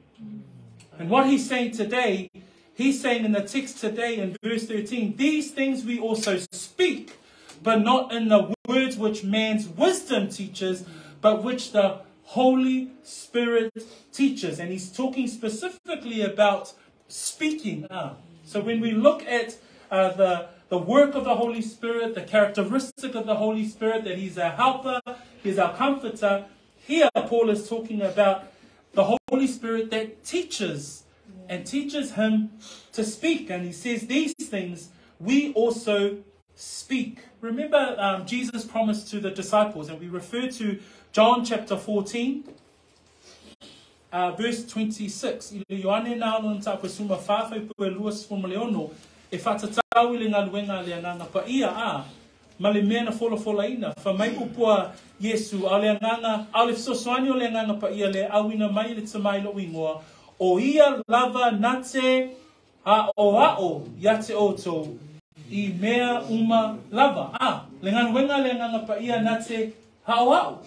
Speaker 1: And what he's saying today, he's saying in the text today in verse 13, these things we also speak, but not in the words which man's wisdom teaches, but which the Holy Spirit teaches. And he's talking specifically about speaking. So when we look at the work of the Holy Spirit, the characteristic of the Holy Spirit, that he's our helper, he's our comforter, here Paul is talking about the Holy Spirit that teaches and teaches him to speak. And he says these things we also speak. Remember Jesus promised to the disciples, and we refer to John chapter 14, verse 26. E whatatau I le galuega le agaga paia ma le mea na folafolaina fa mai upua Iesu a le agaga a le fesoasoani o le agaga paia le auina mai le tamai lo ingoa o ia lava nate a'o ia te outou I mea uma lava le galuega le agaga paia nate a'o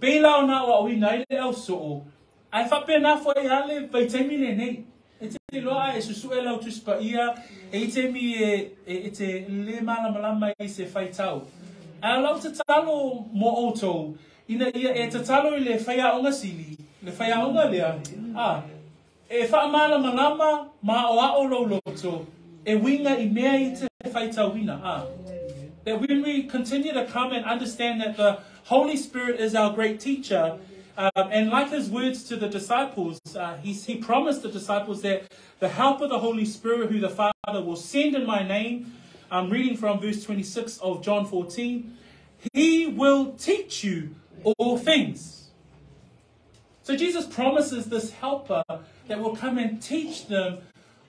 Speaker 1: pela ona o auina I le au so'o ai whapena fo I ale vaitaimi le nei. E te loa e susu e lau tuspa ia, e te mi e te le malamalama I se whaitau. A lau te talo mo outou, ina ia e te talo I le whaiaonga sili, le whaiaonga lea. E wha malamalama ma o a o lau loto, e winga I mea I te whaitau wina. That when we continue to come and understand that the Holy Spirit is our great teacher, and like his words to the disciples, he promised the disciples that the help of the Holy Spirit, who the Father will send in my name, I'm reading from verse 26 of John 14, he will teach you all things. So Jesus promises this helper that will come and teach them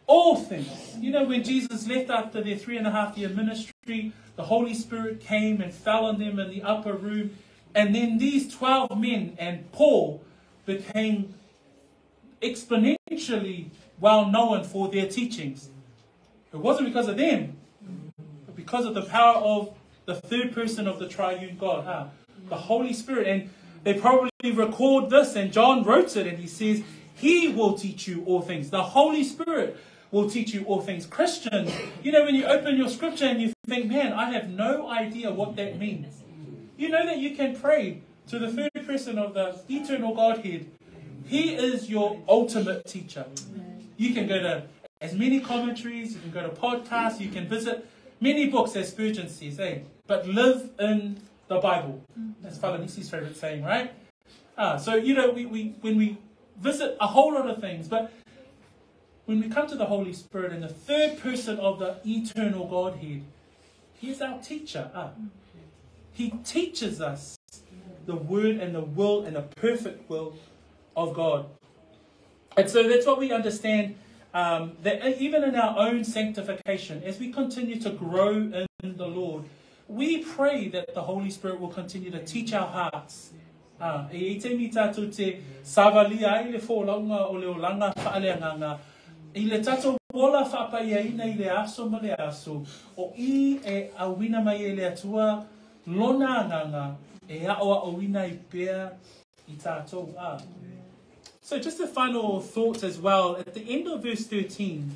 Speaker 1: all things. You know, when Jesus left after their 3.5-year ministry, the Holy Spirit came and fell on them in the upper room. And then these 12 men and Paul became exponentially well known for their teachings. It wasn't because of them, but because of the power of the third person of the triune God, the Holy Spirit. And they probably record this, and John wrote it, and he says, he will teach you all things. The Holy Spirit will teach you all things. Christians, you know, when you open your scripture and you think, man, I have no idea what that means. You know that you can pray to the third person of the eternal Godhead. He is your ultimate teacher. You can go to as many commentaries, you can go to podcasts, you can visit many books, as Spurgeon says, but live in the Bible. That's Father Nisi's favorite saying, right? So, you know, when we visit a whole lot of things, but when we come to the Holy Spirit and the third person of the eternal Godhead, he's our teacher. He teaches us the word and the will and the perfect will of God. And so that's what we understand, that even in our own sanctification, as we continue to grow in the Lord, we pray that the Holy Spirit will continue to teach our hearts. wola whapaia ina I le aso ma le aso, o I e awina mai e le atua, lona nganga, e aoa awina I pea I tātou a. So just a final thought as well. At the end of verse 13,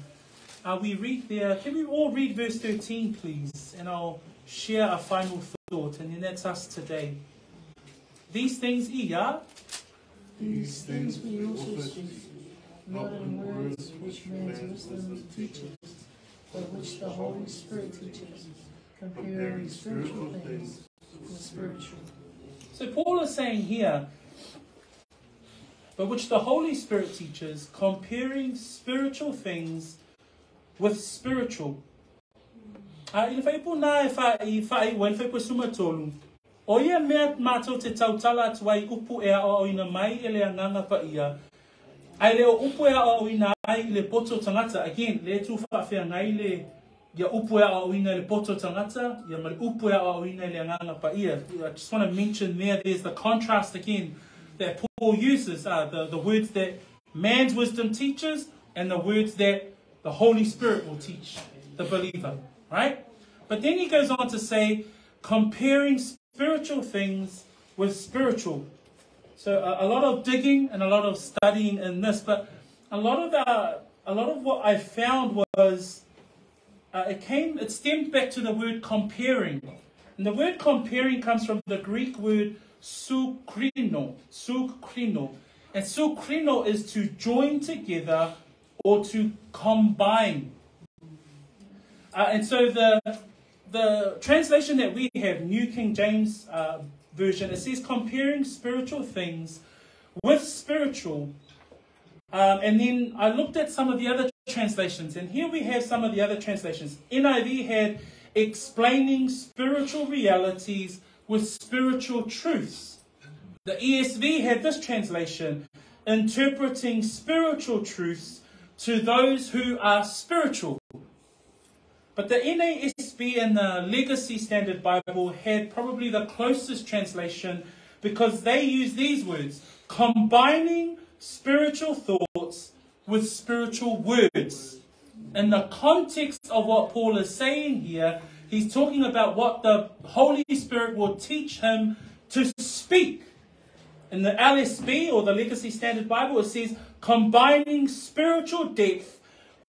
Speaker 1: we read there, can we all read verse 13, please? And I'll share a final thought, and then that's us today. These things, iya.
Speaker 2: These things we also speak, not in words which man's wisdom teaches, but which the Holy Spirit teaches, comparing spiritual things with spiritual.
Speaker 1: So Paul is saying here, but which the Holy Spirit teaches, comparing spiritual things with spiritual. I whai po na e whai po suma tolu. O ia mea mātou te tautala atuai upu e a o ina mai e le anganga paia. Ai leo upu e a o ina ai le poto tangata. Again, le tu whawhia ngai le ia upu e a o ina le poto tangata. Ia mari upu e a o ina le anganga paia. I just want to mention there's the contrast again that Paul uses, the words that man's wisdom teaches and the words that the Holy Spirit will teach the believer, right? But then he goes on to say, comparing spiritual things with spiritual. So a lot of digging and a lot of studying in this, but a lot of what I found was it stemmed back to the word comparing, and the word comparing comes from the Greek word sukrino, and sukrino is to join together or to combine. And so the translation that we have, New King James Version, it says comparing spiritual things with spiritual. And then I looked at some of the other translations, and here we have some of the other translations. NIV had explaining spiritual realities with spiritual truths. The ESV had this translation, interpreting spiritual truths to those who are spiritual. But the NASB and the Legacy Standard Bible had probably the closest translation because they use these words, combining spiritual thoughts with spiritual words. In the context of what Paul is saying here, he's talking about what the Holy Spirit will teach him to speak. In the LSB or the Legacy Standard Bible, it says combining spiritual depth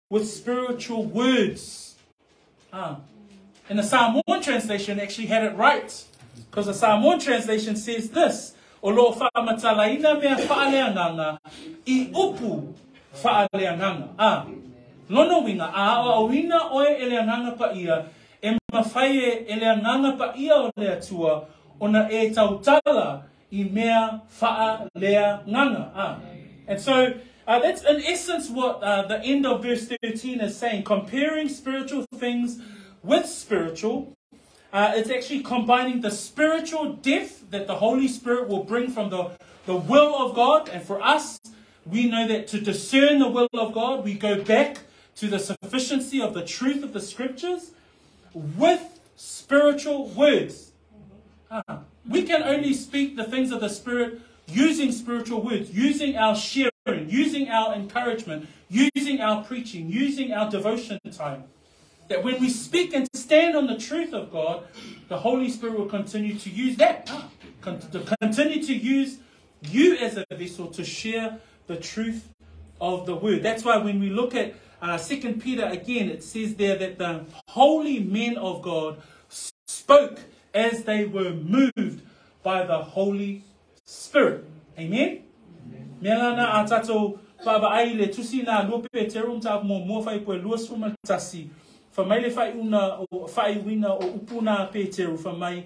Speaker 1: with spiritual words. And the Samoan translation actually had it right, because the Samoan translation says this: O lo whaamatalaina mea whaaleanganga I upu whaaleanganga. Lono winga a wina oe eleanganga paia e mawhai eleanganga paia o lea tua ona e tautala I mea whaaleanganga. And so that's in essence what the end of verse 13 is saying, comparing spiritual things with spiritual. It's actually combining the spiritual depth that the Holy Spirit will bring from the will of God. And for us, we know that to discern the will of God, we go back to the sufficiency of the truth of the scriptures with spiritual words. We can only speak the things of the Spirit using spiritual words, using our sharing, using our encouragement, using our preaching, using our devotion time. That when we speak and stand on the truth of God, the Holy Spirit will continue to use that. To continue to use you as a vessel to share the truth of the word. That's why when we look at 2 Peter again, it says there that the holy men of God spoke as they were moved by the Holy Spirit. Amen? Melana atato baba aile tusi na lope terum tap mo fai po luas fuma tasi. Fa mai le fai una o fai wina o upuna peteru fa mai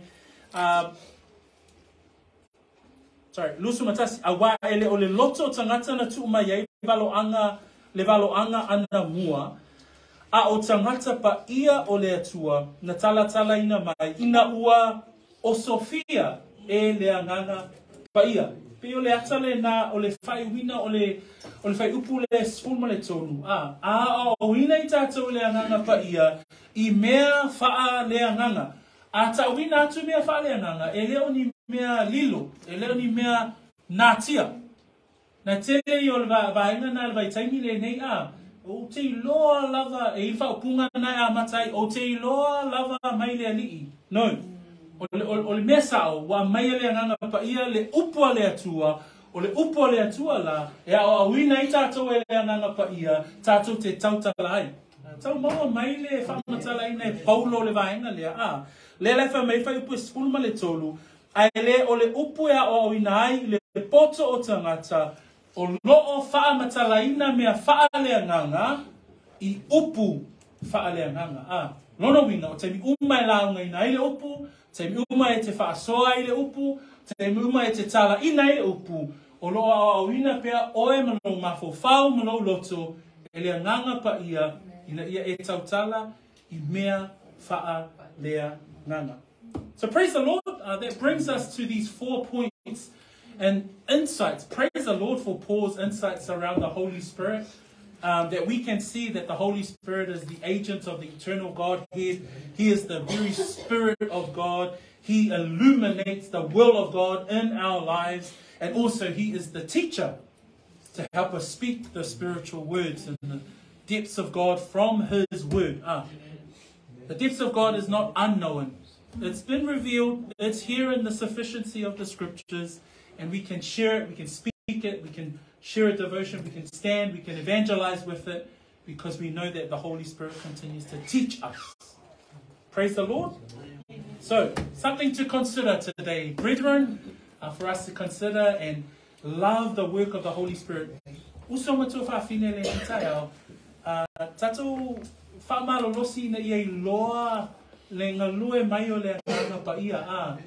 Speaker 1: lusuma tasi awa ele o le loto tangata na tu mai le valo anga ana mua a o tangata pa ia o le atua na tala ina mai ina ua o Sofia e le anganga pa ia. Pe o le atale na o le fai wina o le fai upu le sfulma le tonu. O wina I tātou le anganga pa ia I mea faa le anganga. A ta wina atu mea faa le anganga e leo ni mea lilo, e leo ni mea natia. Na tele I o le vaenga na le vaitaimi le nei O te loa lava, e wha punga nai a matai, o te loa lava mai lea lii. No. O le mea sao, wa mai lea nganga pa ia le upua lea tua, o le upua lea tua la, e a wina i tātou e lea nganga pa ia, tātou te tautala ai. Tau maua mai le whamatala ina e paulo le vaenga lea. Le lefa mei whai upu e skulma le tolu, ai le o le upu ea o ina ai, le poto o tangata, o loo whamatala ina mea whaalea nganga, i upu whaalea nganga. Lono wina, o te mi umai launga ina i le upu, te mi umai e te whaasoa i le upu, te mi umai e te tala ina i le upu, o loa o ina pea oe mano mafo whau mano loto, e lea nganga pa ia, ina ia e tautala, i mea whaalea nganga. So praise the Lord. That brings us to these 4 points and insights. Praise the Lord for Paul's insights around the Holy Spirit. That we can see that the Holy Spirit is the agent of the eternal God. He is the very Spirit of God. He illuminates the will of God in our lives. And also He is the teacher to help us speak the spiritual words and the depths of God from His word. The depths of God is not unknown. It's been revealed. It's here in the sufficiency of the scriptures. And we can share it. We can speak it. We can share a devotion. We can stand. We can evangelize with it. Because we know that the Holy Spirit continues to teach us. Praise the Lord. So, something to consider today, brethren, for us to consider and love the work of the Holy Spirit. Uso matu whawhine le nitaiao. Tatou whamalolosi na iei loa le ngalue mai o le nganga pa ia.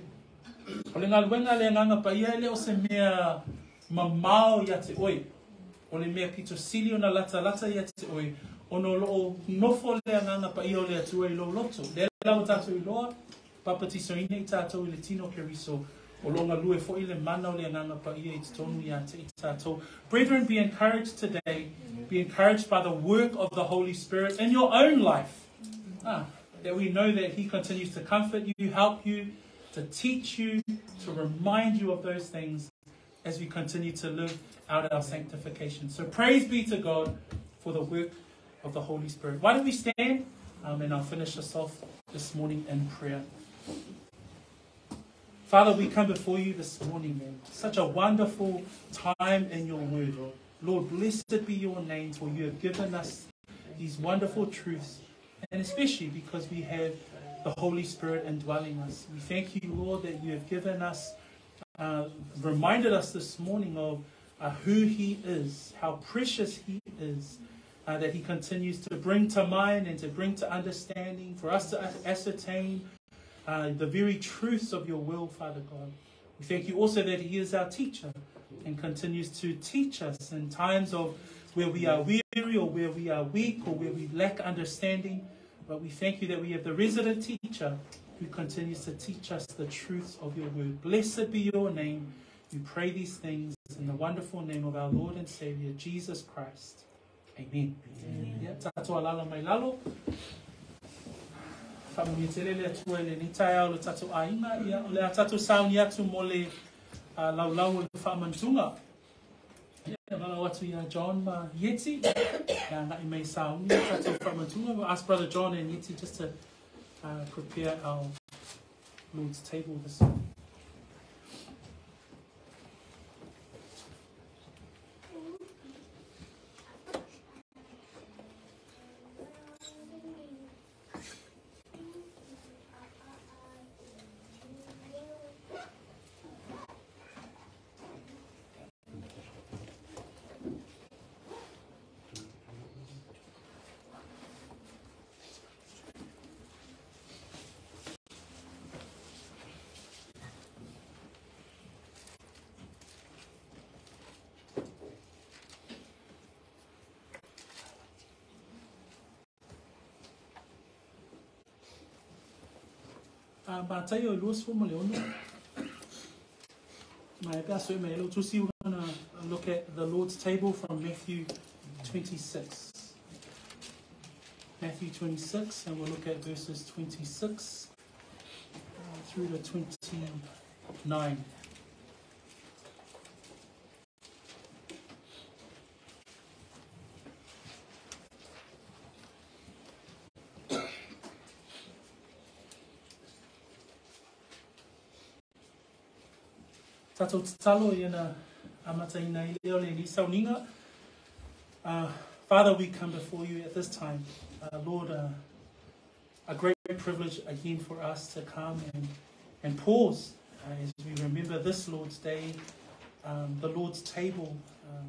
Speaker 1: O le ngaluenga le nganga pa ia le o se mea mamao ia te oi. O le mea pito sili o na lata ia te oi. O no loo nofo le nganga pa ia o le atua i lo loto. Le lau tatou i loa, papatiso ine i tatou i le tino keriso. O lo ngalue fo i le mana o le nganga pa ia i te tonu ia te i tatou. Brethren, be encouraged today. Be encouraged by the work of the Holy Spirit in your own life. That we know that He continues to comfort you, help you, to teach you, to remind you of those things as we continue to live out our sanctification. So praise be to God for the work of the Holy Spirit. Why don't we stand? And I'll finish us off this morning in prayer. Father, we come before you this morning, man. Such a wonderful time in your word. Lord, blessed be your name, for you have given us these wonderful truths, and especially because we have the Holy Spirit indwelling us. We thank you, Lord, that you have given us, reminded us this morning of who He is, how precious He is, that He continues to bring to mind and to bring to understanding, for us to ascertain the very truths of your will, Father God. We thank you also that He is our teacher and continues to teach us in times of where we are weary or where we are weak or where we lack understanding. But we thank you that we have the resident teacher who continues to teach us the truths of your word. Blessed be your name. We pray these things in the wonderful name of our Lord and Savior, Jesus Christ. Amen. Tato alala mai lalo. Whamumitele le atua le nitaiao le tato ainga ia le tato sauni atu mo le laulau le whamantunga. Walau atu ia John Yeti. Nga I may sauni tato whamantunga. We'll ask Brother John and Yeti just to prepare our Lord's table this morning. Batai o luas fo maleono. My pastor may to see we're gonna look at the Lord's table from Matthew 26. Matthew 26, and we'll look at verses 26 through to 29. Tato talo yana amata ina leo le ni sauninga. Father, we come before you at this time. Lord, a great privilege again for us to come and pause as we remember this Lord's Day, the Lord's table,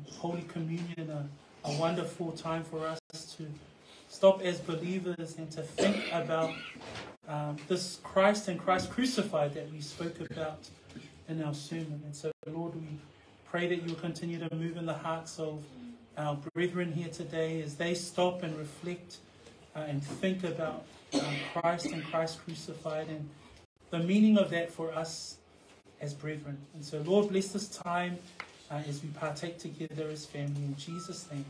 Speaker 1: Holy Communion, a wonderful time for us to stop as believers and to think about this Christ and Christ crucified that we spoke about in our sermon. And so, Lord, we pray that you will continue to move in the hearts of our brethren here today as they stop and reflect and think about Christ and Christ crucified and the meaning of that for us as brethren. And so, Lord, bless this time as we partake together as family. In Jesus' name,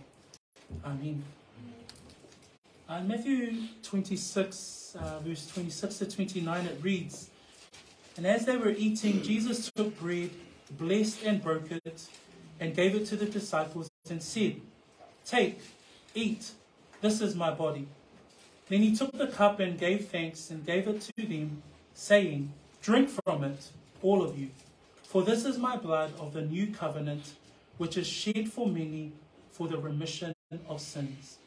Speaker 1: Amen. In Matthew 26, verse 26 to 29, it reads, "And as they were eating, Jesus took bread, blessed and broke it, and gave it to the disciples and said, 'Take, eat, this is my body.' Then he took the cup and gave thanks and gave it to them, saying, 'Drink from it, all of you, for this is my blood of the new covenant, which is shed for many for the remission of sins.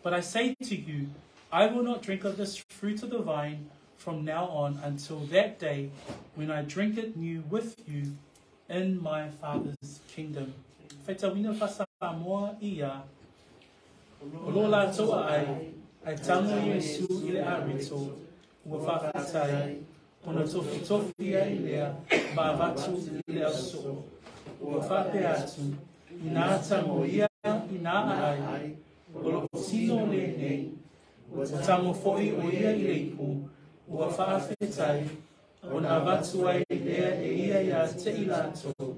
Speaker 1: But I say to you, I will not drink of this fruit of the vine from now on until that day when I drink it new with you in my Father's kingdom.'" Whaitawina wha Samoa ia, o lo lātou ai tango Iesu i le arito, ua whawhatai, ona tofi ai lea, mawatu i le aso, ua whape atu, i nā tango ia, i nā ai, o lo tino le nei, ua tango foi o ia i le ipu, ua whawhetai, ona watu ai lea e ia ia te i lātou,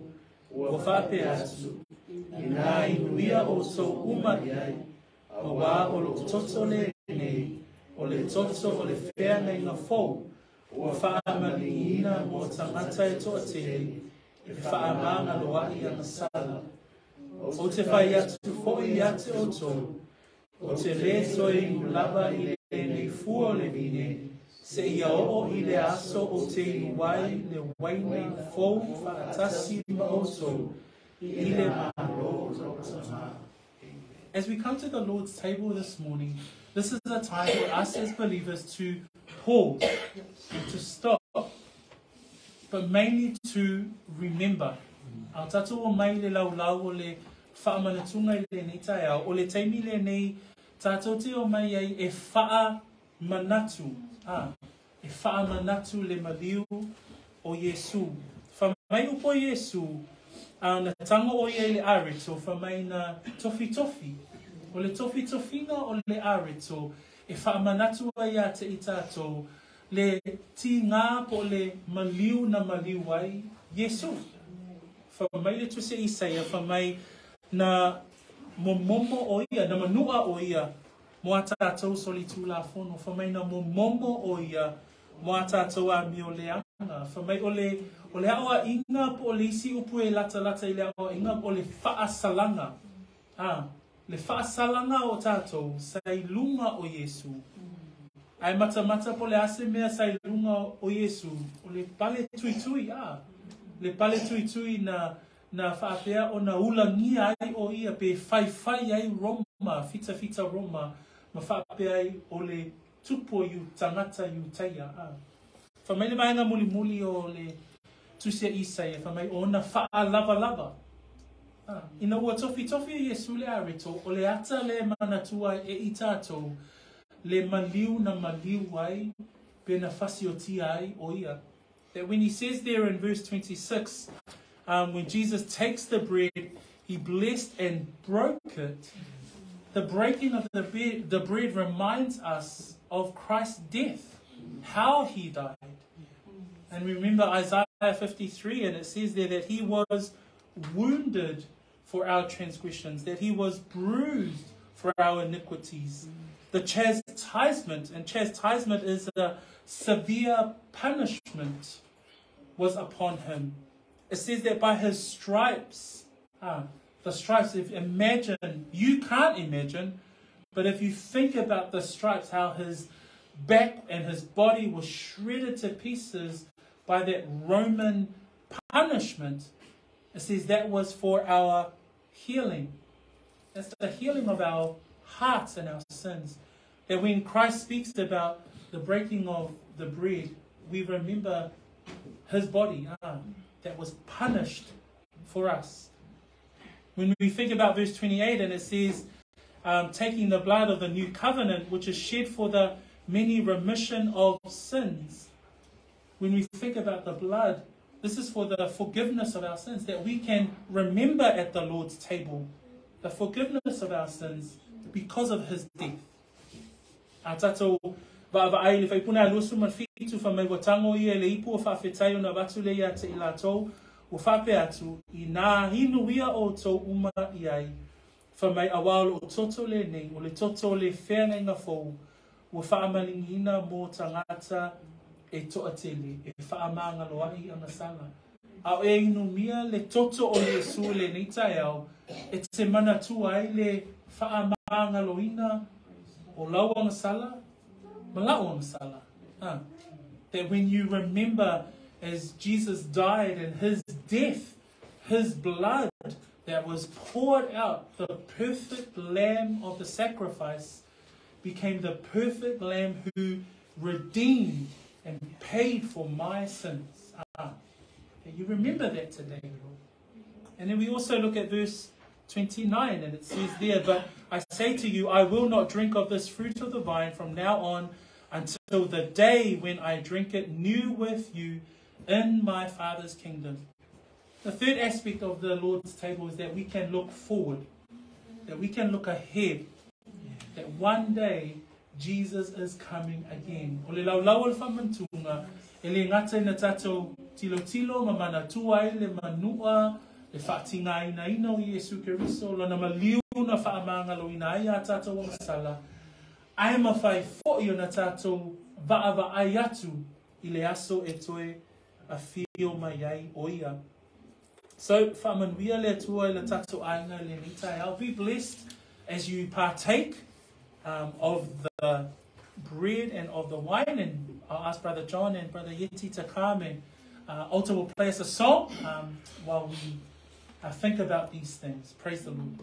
Speaker 1: ua whape atu, i nā inuia o tō uma iai, o wā o lo toto le nei, o le toto o le whea nei ngā fōu, ua whaamani ina mō tangata e toa te, e whaamanga loa i ana sala. O te whai atu fōi ate o tō, o te le toi mulaba i le nei fua le vine, se ia o i le aso o te iwai le waine fōu whaatasi ma o tō, i le maro o tama. As we come to the Lord's table this morning, this is a time for us as believers to pause and to stop, but mainly to remember. Ao tatou o mai le laulau o le whaamanatunga i le nei tai au, o le teimi le nei tatou te o mai ai e wha manatu. E wha manatu le maliu o Iesu. Wha mai upo Iesu, na tango o ia le arito, wha mai na tofi. O le tofinga o le arito, e wha manatu ai a te i tātou, le ti ngā po le maliu na maliu ai Iesu. Wha mai le tuse Isaia, wha mai na momomo o ia, na manua o ia, mo a tātou soli tū la whono, wha mai na momomo o ia, mo a tātou a mi o le anga, wha mai o le awa inga po le isi upu e lata i le awa inga po le whaasalanga. Le whaasalanga o tātou, sai lunga o Iesu. Ai mata po le ase mea sai lunga o Iesu, o le pale tui, le pale tui na whaapea o na ulangia ai o ia, pe whai ai Roma, fita Roma, ma whaapea ai o le tupo yu tangata yu taia. Whamai le maenga muli o le tusia Isaia, whamai o na wha lava. Ina ua tofi e Iesu le arito, o le ata le manatua e i tātou, le maliu na maliu ai, pe na whasioti ai o ia. That when he says there in verse 26, when Jesus takes the bread, he blessed and broke it. The breaking of the bread reminds us of Christ's death, how he died. And remember Isaiah 53, and it says there that he was wounded for our transgressions, that he was bruised for our iniquities. The chastisement, and chastisement is a severe punishment, was upon him. It says that by his stripes, the stripes, you can't imagine, but if you think about the stripes, how his back and his body was shredded to pieces by that Roman punishment, it says that was for our healing. That's the healing of our hearts and our sins. That when Christ speaks about the breaking of the bread, we remember his body that was punished for us. When we think about verse 28, and it says, taking the blood of the new covenant, which is shed for the many remission of sins. When we think about the blood, this is for the forgiveness of our sins, that we can remember at the Lord's table the forgiveness of our sins because of his death. Atato va'ai le faipuna lusu mafitu fa mai watango ia le ipu fa fetayo na batu le ia te ilato o fa pe atu ina hinu ia o to uma iai fa mai awal o toto le nei o le toto le fenga inga fo o fa amalingina mo tangata e to atele e fa amanga loai anga sala au e inu mia le toto o le su le nei taiao e te mana tu ai le fa amanga loina o lauanga sala malauanga sala. That when you remember as Jesus died and his death, his blood that was poured out, the perfect lamb of the sacrifice became the perfect lamb who redeemed and paid for my sins. You remember that today. And then we also look at verse 29, and it says there, but I say to you, I will not drink of this fruit of the vine from now on until the day when I drink it new with you in my Father's kingdom. The third aspect of the Lord's table is that we can look forward, that we can look ahead, that one day Jesus is coming again. O le laulau al whamantunga, e le ngata ina tatou tilo tilo, mamana tuai le manua, le whaatinga ina ina o Yesu Keriso, lona maliu na whaamanga lo ina ai a tatou o masala. Ai mawhai fo'i o na tatou va'ava ai atu i le aso e toe a whio mai ai o ia. So, whamanuia le atua i le tatou ainga le nitai. I'll be blessed as you partake of the bread and of the wine, and I'll ask Brother John and Brother Yeti to come, and Alta will play us a song while we think about these things. Praise the Lord.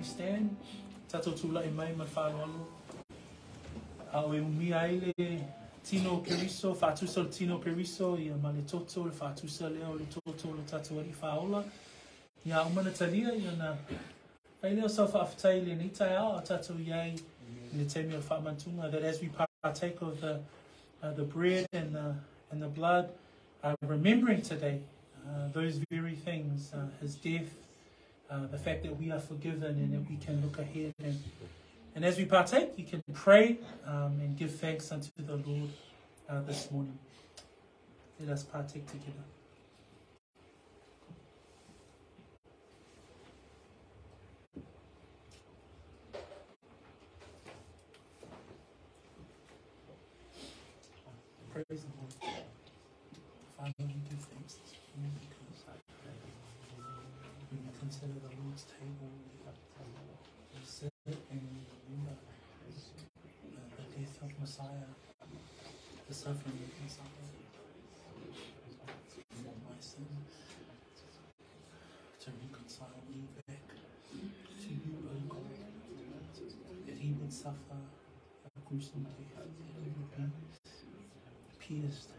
Speaker 1: stand. Tato tula e mai whāloalo. Au e umi ai le Tino Periso, Fatusa le Tino Periso, ia ma le toto le Fatusa leo le toto le tato ari whaola. Ia umana talia, ia na ai leo sa whaafitai le nitai au, a tato iai le teimi o whaamantunga, that as we partake of the bread and the blood, remembering today those very things, his death, the fact that we are forgiven and that we can look ahead. And as we partake, we can pray and give thanks unto the Lord this morning. Let us partake together. Praise the Lord. Father, we give thanks this morning because when we consider the Lord's table, we sit and remember the death of Messiah, the suffering of Messiah for my sins, to reconcile me back to you, O God, that he would suffer a gruesome death, that he would be pierced,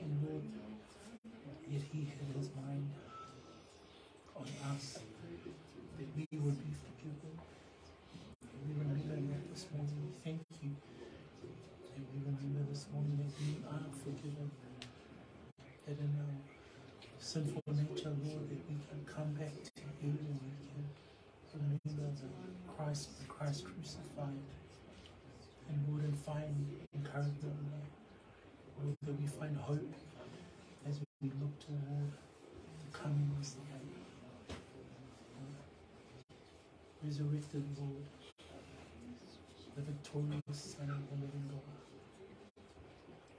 Speaker 1: and Lord, yet he had his mind on us, that we would be forgiven. We remember that this morning. We thank you that we remember this morning that we are forgiven, that in our sinful nature, Lord, that we can come back to you and we can remember the Christ crucified, and Lord, and find encouragement in that. Lord, that we find hope as we look toward the coming Messiah. Resurrected Lord, the victorious Son of the living God.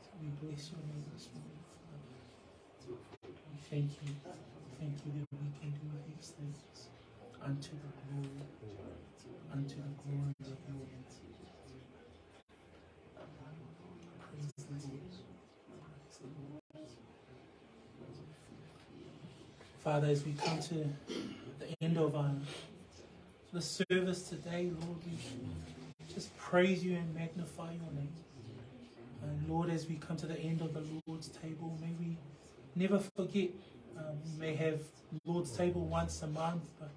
Speaker 1: So we bless your name this morning, Father. We thank you that we can do these things unto the glory of your name. Praise the Lord. Father, as we come to the end of the service today, Lord, we just praise you and magnify your name. And Lord, as we come to the end of the Lord's table, may we never forget. We may have Lord's table once a month, but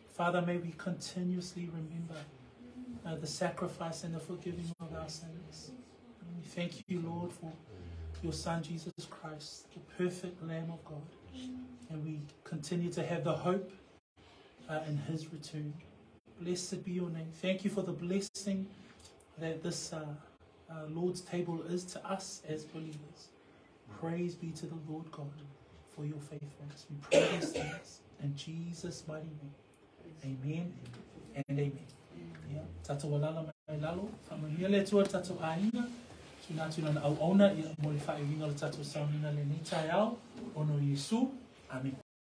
Speaker 1: Father, may we continuously remember the sacrifice and the forgiving of our sins. And we thank you, Lord, for your Son, Jesus Christ, the perfect Lamb of God. And we continue to have the hope in his return. Blessed be your name. Thank you for the blessing that this Lord's table is to us as believers. Praise be to the Lord God for your faithfulness. We pray these things in Jesus' mighty name. Amen and amen. Tato walala mai lalo, whamania le tua tato ainga, tuna au ona, ia mo le whae winga le tato saunina le nitai au, ono Yesu. Amen.